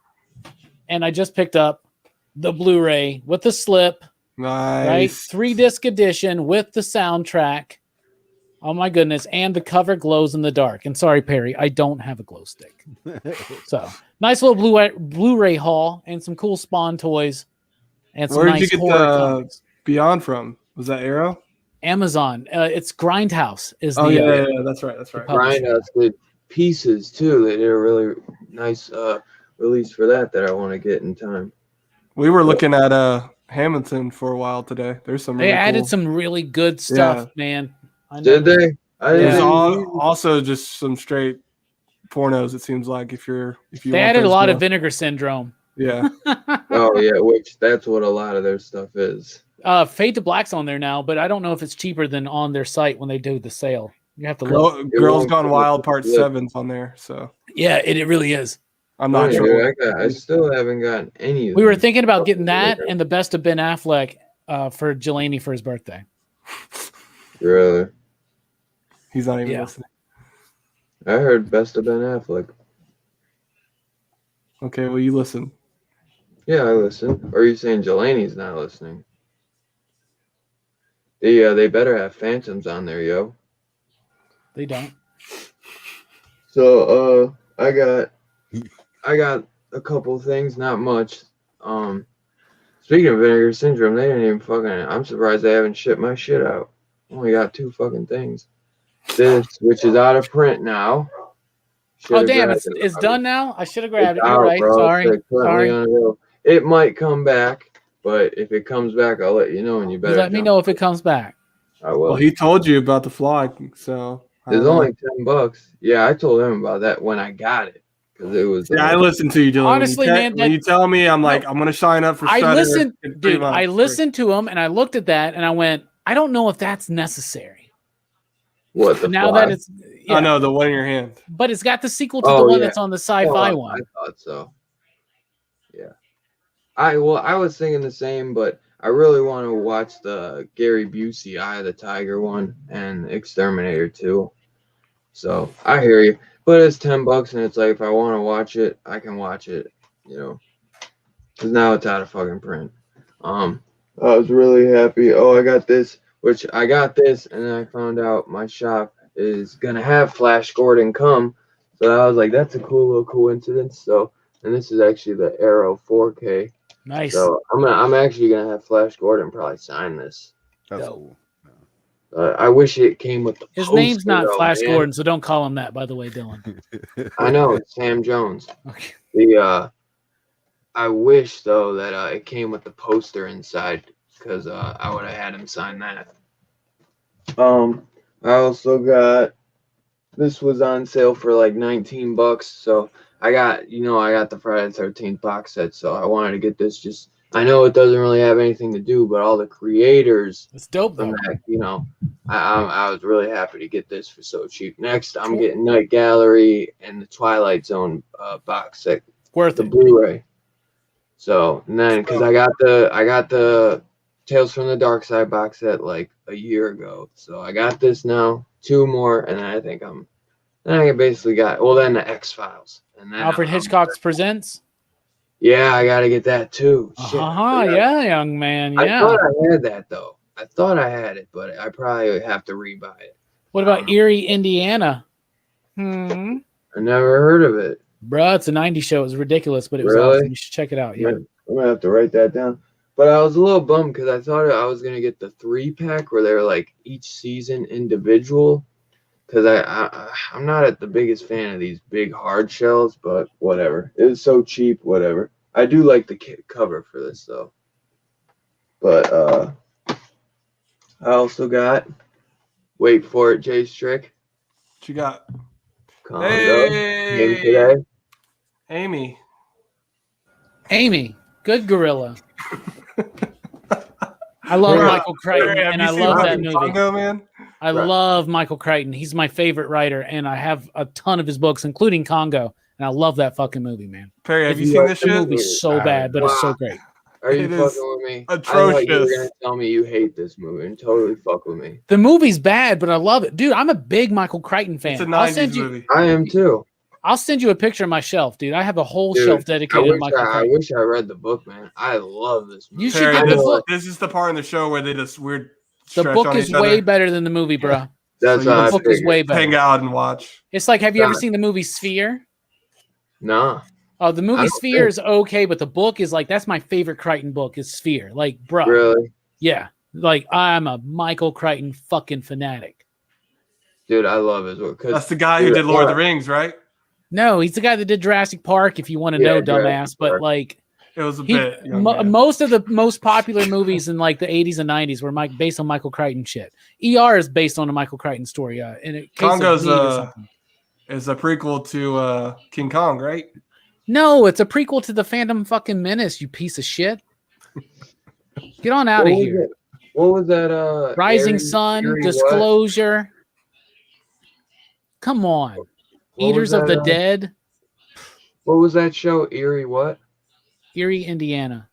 and I just picked up the Blu-ray with the slip, right? 3-disc edition with the soundtrack. Oh my goodness. And the cover glows in the dark. And sorry, Perry, I don't have a glow stick. So nice little Blu-ray haul and some cool Spawn toys and some Where nice did you get horror the comics. Beyond from? Was that Arrow? Amazon. It's Grindhouse. That's right. Grindhouse did Pieces too. They did a really nice release for that I want to get in time. We were looking at Hamilton for a while today. There's some. They added some really good stuff, man. Did they? There's also just some straight pornos. It seems like if you they added a lot of Vinegar Syndrome. Yeah. Oh yeah, which that's what a lot of their stuff is. Fade to Black's on there now, but I don't know if it's cheaper than on their site when they do the sale. You have to look. Girls Gone Wild Part 7's on there, so yeah, it really is. I'm not sure. I still haven't gotten any. We were thinking about getting that and the Best of Ben Affleck for Jelani for his birthday. Really? He's not even listening. I heard Best of Ben Affleck. Okay, well, you listen. Yeah, I listen. Or are you saying Jelani's not listening? They better have Phantoms on there, yo. They don't. So, I got a couple things, not much. Speaking of Vinegar Syndrome, they didn't even fucking. I'm surprised they haven't shipped my shit out. Only got 2 fucking things. This, which is out of print now. Oh damn! It's done now. I should have grabbed it. You're right. Bro. Sorry. It might come back, but if it comes back, I'll let you know. And you better let me know if it comes back. I will. Well, he told you about the flag, so it's only $10. Yeah, I told him about that when I got it because it was. Yeah, I listened to you, Dylan. Honestly, man, when you tell me, I'm like, I'm gonna sign up for. I listened, dude. I listened to him and I looked at that and I went, I don't know if that's necessary. What the now flag? that it's I know the one in your hand, but it's got the sequel to the one that's on the sci-fi one. I thought so. Yeah, I was thinking the same, but I really want to watch the Gary Busey Eye of the Tiger one and Exterminator 2. So I hear you, but it's $10 and it's like if I want to watch it, I can watch it. Because now it's out of fucking print. I was really happy. Oh, I got this. Which I got this, and then I found out my shop is gonna have Flash Gordon come, so I was like, "That's a cool little coincidence." So, and this is actually the Arrow 4K. Nice. So I'm actually gonna have Flash Gordon probably sign this. That's cool. I wish it came with the. His poster, name's not though, Flash man. Gordon, so don't call him that. By the way, Dylan. I know it's Sam Jones. Okay. I wish though that it came with the poster inside. Because I would have had him sign that. I also got this was on sale for like $19, so I got the Friday the 13th box set, so I wanted to get this just I know it doesn't really have anything to do, but all the creators It's dope from though. that, you know, I was really happy to get this for so cheap. Next, I'm getting Night Gallery and the Twilight Zone box set, Worth the it. Blu-ray. So, and then because I got the Tales from the Dark Side box set like a year ago, so I got this now, 2 more, and then I think I basically got then the X-Files, and then Alfred Hitchcock's Presents. Yeah, I gotta get that too. Shit, Yeah, young man. I Yeah. thought I had that though. I thought I had it, but I probably have to rebuy it. What about Erie, Indiana? I never heard of it. Bruh, it's a 90s show. It was ridiculous, but it was Really? awesome. You should check it out. Yeah. I'm gonna have to write that down. But I was a little bummed because I thought I was gonna get the 3-pack where they're like each season individual. Because I'm not the biggest fan of these big hard shells, but whatever. It was so cheap, whatever. I do like the cover for this though. But I also got, wait for it, Jay Strick. What you got? Condo. Game today. Amy, good gorilla. I love Michael Crichton, and I love that movie. Congo, man? I love Michael Crichton. He's my favorite writer, and I have a ton of his books, including Congo, and I love that fucking movie, man. Perry, have you seen this shit? The movie's so bad, but it's so great. Are you fucking with me? Atrocious. I thought you were gonna tell me you hate this movie and totally fuck with me. The movie's bad, but I love it, dude. I'm a big Michael Crichton fan. It's a 90s movie. I am too. I'll send you a picture of my shelf, dude. I have a whole shelf dedicated to Michael Crichton. I wish I read the book, man. I love this movie. You should get the book. This is the part in the show where they just weird. The book is way better than the movie, bro. That's the book is way better. Hang out and watch. It's like, have you ever seen the movie Sphere? No. Oh, the movie Sphere is okay, but the book is like, that's my favorite Crichton book is Sphere. Like, bro. Really? Yeah. Like, I'm a Michael Crichton fucking fanatic. Dude, I love his work. That's the guy who did Lord of the Rings, right? No, he's the guy that did Jurassic Park, if you want to know, dumbass. But like, it was a bit. Most of the most popular movies in like the 80s and 90s were based on Michael Crichton shit. ER is based on a Michael Crichton story. And Congo's is a prequel to King Kong, right? No, it's a prequel to the Phantom fucking Menace, you piece of shit. Get on out of here. What was that? Rising Sun, Disclosure. What? Come on. Eaters of the Dead. What was that show? Erie what? Erie, Indiana.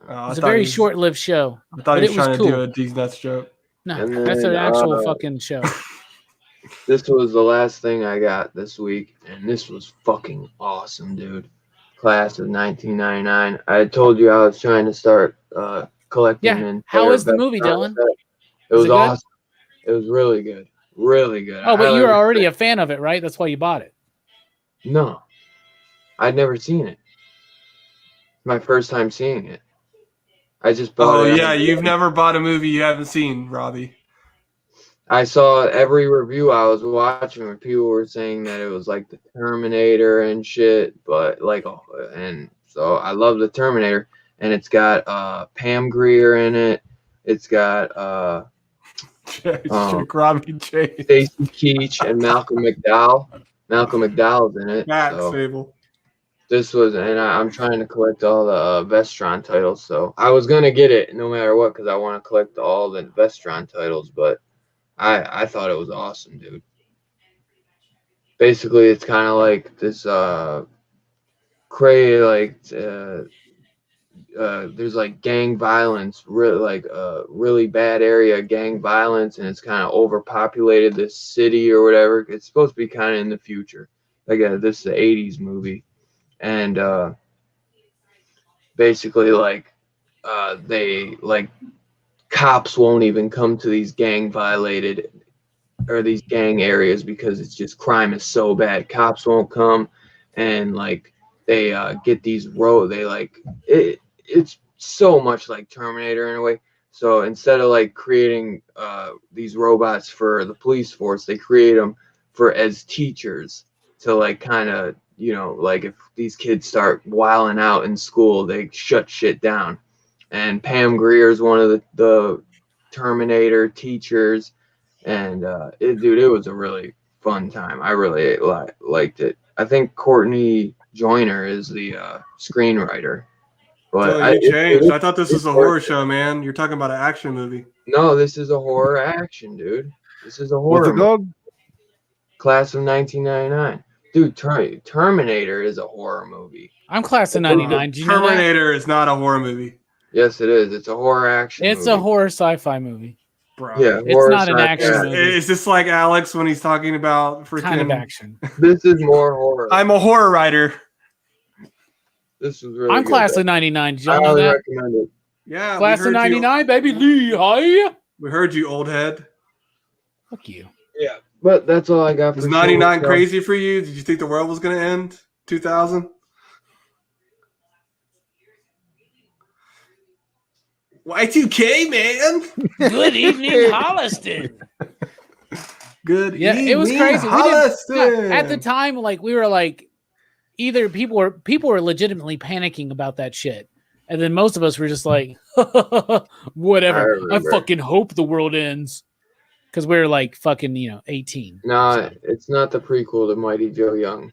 It's a very short-lived show. I thought he was trying to do a D's Nuts joke. No, that's an actual fucking show. This was the last thing I got this week, and this was fucking awesome, dude. Class of 1999. I told you I was trying to start collecting. Yeah. And how is the movie, Dylan? It was awesome. It was really good. Really good. Oh, but you were already a fan of it, right? That's why you bought it. No. I'd never seen it. My first time seeing it. I just bought it. Oh, yeah. You've never bought a movie you haven't seen, Robbie. I saw every review I was watching where people were saying that it was like the Terminator and shit, but like, and so I love the Terminator, and it's got Pam Grier in it. It's got Robbie J. Stacy Keach and Malcolm McDowell. Malcolm McDowell's in it. Matt so. Sable. This was, and I'm trying to collect all the Vestron titles. So I was gonna get it no matter what because I want to collect all the Vestron titles. But I thought it was awesome, dude. Basically, it's kind of like this there's like gang violence, really like really bad area of gang violence, and it's kind of overpopulated this city or whatever. It's supposed to be kind of in the future. Like this is an 80s movie. And basically, like, they like cops won't even come to these gang violated or these gang areas because it's just crime is so bad. Cops won't come, and like they get these they like it's so much like Terminator in a way. So instead of like creating these robots for the police force, they create them as teachers to like kind of. You know, like if these kids start wilding out in school, they shut shit down. And Pam Grier is one of the Terminator teachers. And it was a really fun time. I really liked it. I think Courtney Joyner is the screenwriter But you changed. I thought this was a horror show, man. You're talking about an action movie. No, this is a horror action, dude. This is a horror. What's it called? Class of 1999. Dude, Terminator is a horror movie. I'm class of 99. Do you know that? Terminator is not a horror movie. Yes, it is. It's a horror action It's movie. a horror sci-fi movie. Bro. Yeah, It's not an action sci-fi. movie. Is this like Alex when he's talking about freaking Kind of action. This is more horror. I'm a horror writer. This is really I'm good, class though. of 99. Did I y'all know highly that? recommend it. Yeah. Class we of heard you. 99, baby. Lehigh. We heard you, old head. Fuck you. Yeah, but that's all I got for Was 99 show. crazy for you? Did you think the world was going to end? 2000? Y2K, man. Good evening, Holliston. Good Yeah, evening, it was crazy. Holliston. At the time, like we were like, either people were legitimately panicking about that shit, and then most of us were just like, whatever. I fucking hope the world ends, because we're like fucking 18. No, it's not the prequel to Mighty Joe Young,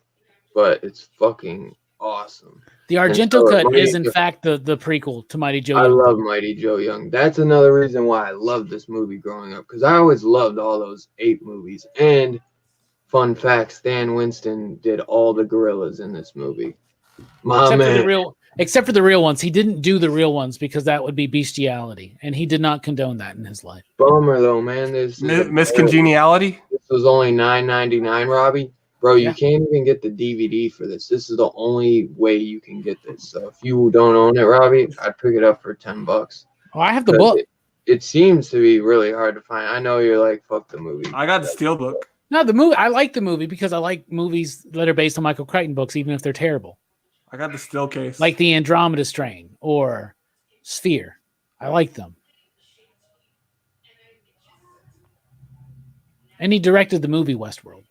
but it's fucking awesome. The Argento cut is in fact the prequel to Mighty Joe I Young. love Mighty Joe Young. That's another reason why I loved this movie growing up, because I always loved all those ape movies. And fun fact, Stan Winston did all the gorillas in this movie. Except for the real ones. He didn't do the real ones because that would be bestiality, and he did not condone that in his life. Bummer though, man. Miss Congeniality? This was only $9.99, Robbie. Bro, you can't even get the DVD for this. This is the only way you can get this. So if you don't own it, Robbie, I'd pick it up for $10. Oh, I have the book. It seems to be really hard to find. I know you're like, fuck the movie. I got the Steelbook. No, the movie. I like the movie because I like movies that are based on Michael Crichton books, even if they're terrible. I got the still case. Like the Andromeda Strain or Sphere. I like them. And he directed the movie Westworld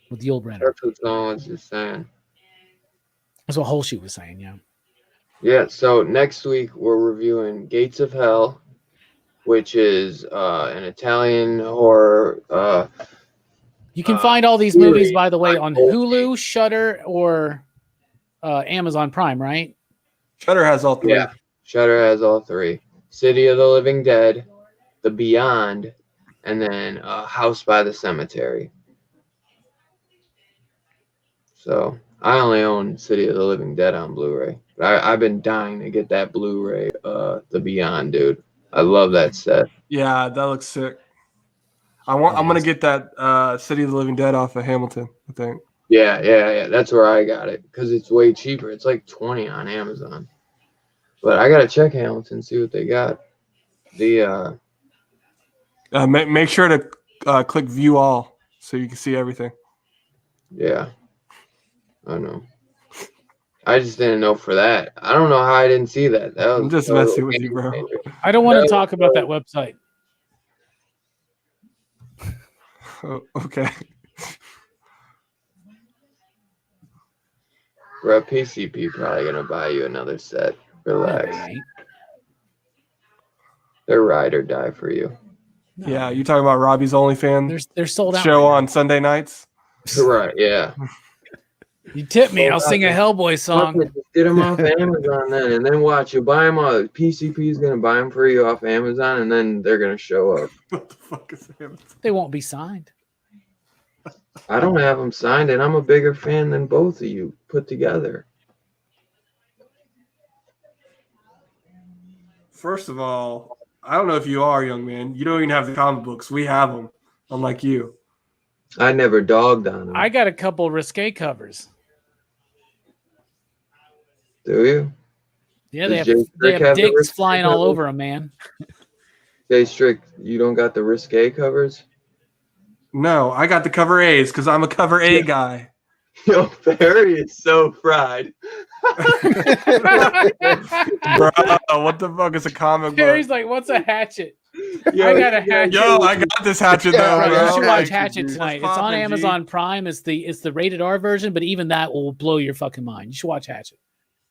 with Yul Brynner. That's what someone was just saying. That's what Holshoe was saying, yeah. Yeah, so next week we're reviewing Gates of Hell, which is an Italian horror. You can find all these movies, by the way, on Hulu, Shudder, or Amazon Prime, right? Shudder has all three. Yeah, Shudder has all three. City of the Living Dead, The Beyond, and then House by the Cemetery. So I only own City of the Living Dead on Blu-ray. But I've been dying to get that Blu-ray, The Beyond, dude. I love that set. Yeah, that looks sick. I'm gonna get that City of the Living Dead off of Hamilton, I think. Yeah. That's where I got it because it's way cheaper. It's like $20 on Amazon. But I gotta check Hamilton, see what they got. The make sure to click View All so you can see everything. yeah, I know. I just didn't know for that. I don't know how I didn't see that. I'm just messing with you, bro. I don't want to talk about that website. Oh, okay. Bro, PCP probably gonna buy you another set. Relax. Right. They're ride or die for you. No. Yeah, you talking about Robbie's OnlyFans They're sold out. show right on Sunday nights? Right, yeah. now. You tip me, I'll sing a Hellboy song. Just get them off Amazon then, and then watch. You buy them all. PCP's gonna buy them for you off Amazon, and then they're gonna show up. What the fuck is Hamilton? They won't be signed. I don't have them signed, and I'm a bigger fan than both of you put together. First of all, I don't know if you are, young man. You don't even have the comic books. We have them, unlike you. I never dogged on them. I got a couple risque covers. Do you? Yeah, Does they Jay have Strick have the dicks risque flying all covers? over them, man. Jay Strick, you don't got the risque covers? No, I got the cover A's because I'm a cover A guy. Yo, Barry is so fried. Bro, what the fuck is a comic Terry's book? like, what's a hatchet? Yo, I got a hatchet. Yo, I got this hatchet though, Bro, bro. you should watch Like, Hatchet tonight. It's what's on poppin', G? Amazon Prime. It's the rated R version, but even that will blow your fucking mind. You should watch Hatchet.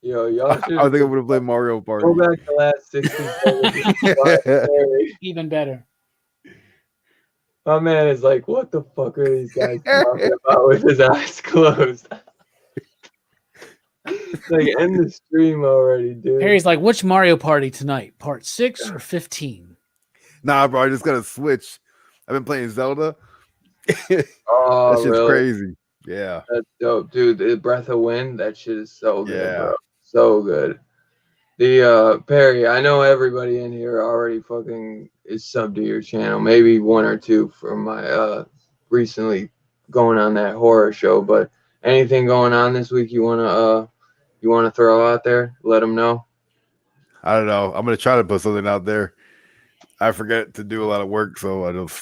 Yo, y'all should I think I would have played Mario go Party. back the last 60 seconds. Even better. My man is like, what the fuck are these guys talking about with his eyes closed? Like, end the stream already, dude. Harry's like, which Mario Party tonight? Part 6 or 15? Nah, bro, I just got to switch. I've been playing Zelda. Oh, that shit's really? crazy. Yeah. That's dope, dude. The Breath of Wind, that shit is so good, Yeah. bro. So good. The Perry, I know everybody in here already fucking is subbed to your channel. Maybe one or two from my recently going on that horror show. But anything going on this week you wanna throw out there? Let them know. I don't know. I'm gonna try to put something out there. I forget to do a lot of work, so I don't.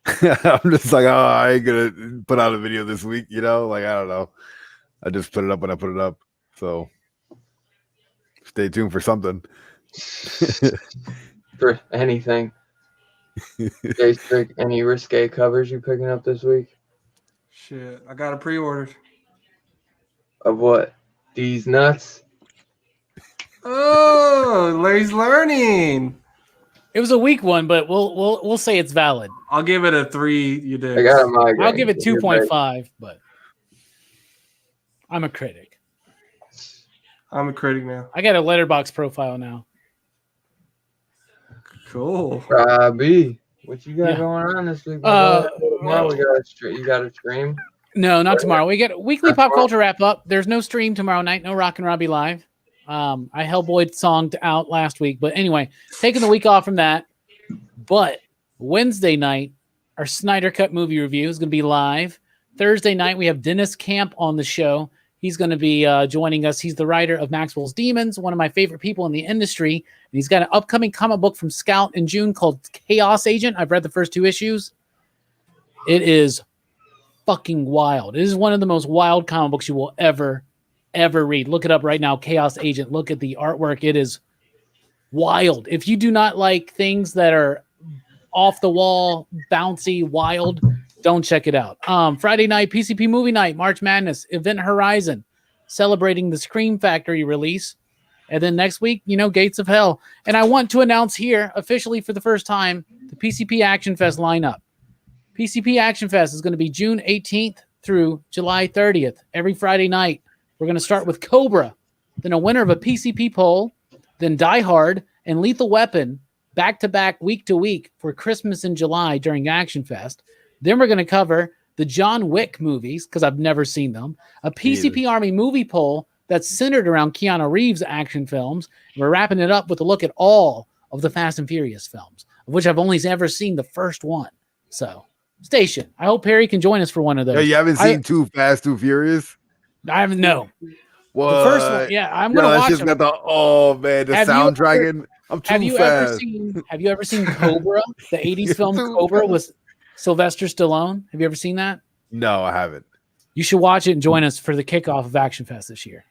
I'm just like, oh, I ain't gonna put out a video this week. You know, like I don't know. I just put it up when I put it up. So stay tuned for something. For anything. Jay Strick, any risque covers you picking up this week? Shit, I got it pre-ordered. Of what? These nuts? Oh, Larry's learning. It was a weak one, but we'll say it's valid. I'll give it a 3. You did. I got a migraine. I'll give it 2.5, but I'm a critic. I'm a critic now. I got a letterbox profile now. Cool. Robbie, what you got Yeah. going on this week? Well, we got you got a stream? No, not tomorrow. We get a weekly pop culture wrap up. There's no stream tomorrow night. No Rock and Robbie live. I Hellboy songed out last week, but anyway, taking the week off from that. But Wednesday night, our Snyder Cut movie review is going to be live. Thursday night, we have Dennis Camp on the show. He's going to be joining us. He's the writer of Maxwell's Demons, one of my favorite people in the industry. And he's got an upcoming comic book from Scout in June called Chaos Agent. I've read the first 2 issues. It is fucking wild. It is one of the most wild comic books you will ever read. Look it up right now, Chaos Agent. Look at the artwork. It is wild. If you do not like things that are off the wall, bouncy, wild, don't check it out. Friday night, PCP movie night, March Madness, Event Horizon, celebrating the Scream Factory release. And then next week, Gates of Hell. And I want to announce here, officially for the first time, the PCP Action Fest lineup. PCP Action Fest is going to be June 18th through July 30th, every Friday night. We're going to start with Cobra, then a winner of a PCP poll, then Die Hard and Lethal Weapon back-to-back, week-to-week for Christmas in July during Action Fest. Then we're going to cover the John Wick movies, because I've never seen them, a PCP Army movie poll that's centered around Keanu Reeves' action films. And we're wrapping it up with a look at all of the Fast and Furious films, of which I've only ever seen the first one. So, Station, I hope Perry can join us for one of those. Yeah, you haven't seen Too Fast, Too Furious? I haven't, no. What? The first one, yeah, I'm going to watch them. Got the soundtrack. I'm too fast. Have you ever seen Cobra, the 80s film Cobra with Sylvester Stallone? Have you ever seen that? No, I haven't. You should watch it and join us for the kickoff of Action Fest this year.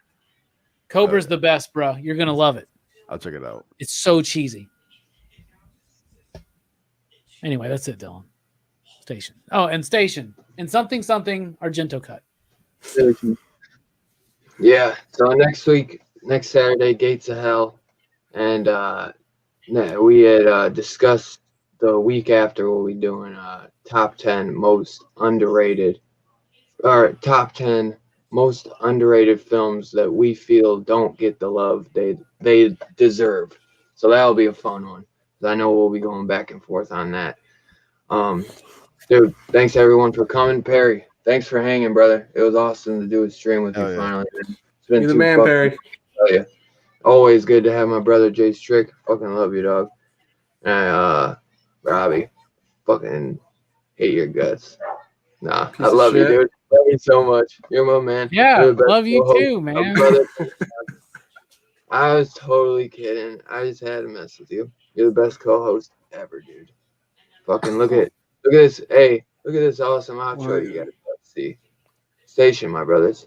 Cobra's the best, bro. You're going to love it. I'll check it out. It's so cheesy. Anyway, that's it, Dylan. Station. Oh, and Station. And something Argento cut. Yeah. So next Saturday, Gates of Hell. And we had discussed the week after we'll be doing top 10 most underrated films that we feel don't get the love they deserve. So that'll be a fun one. I know we'll be going back and forth on that. Dude, thanks everyone for coming. Perry, thanks for hanging, brother. It was awesome to do a stream with you finally. It's been You're the man, Perry. Yeah. Always good to have my brother Jay Strick. Fucking love you, dog. And Robbie, fucking hate your guts. Nah, I love you, dude. Love you so much. You're my man. Yeah, love you too, man. I was totally kidding. I just had to mess with you. You're the best co-host ever, dude. Fucking look at this. Hey, look at this awesome outro you gotta see. Station, my brothers.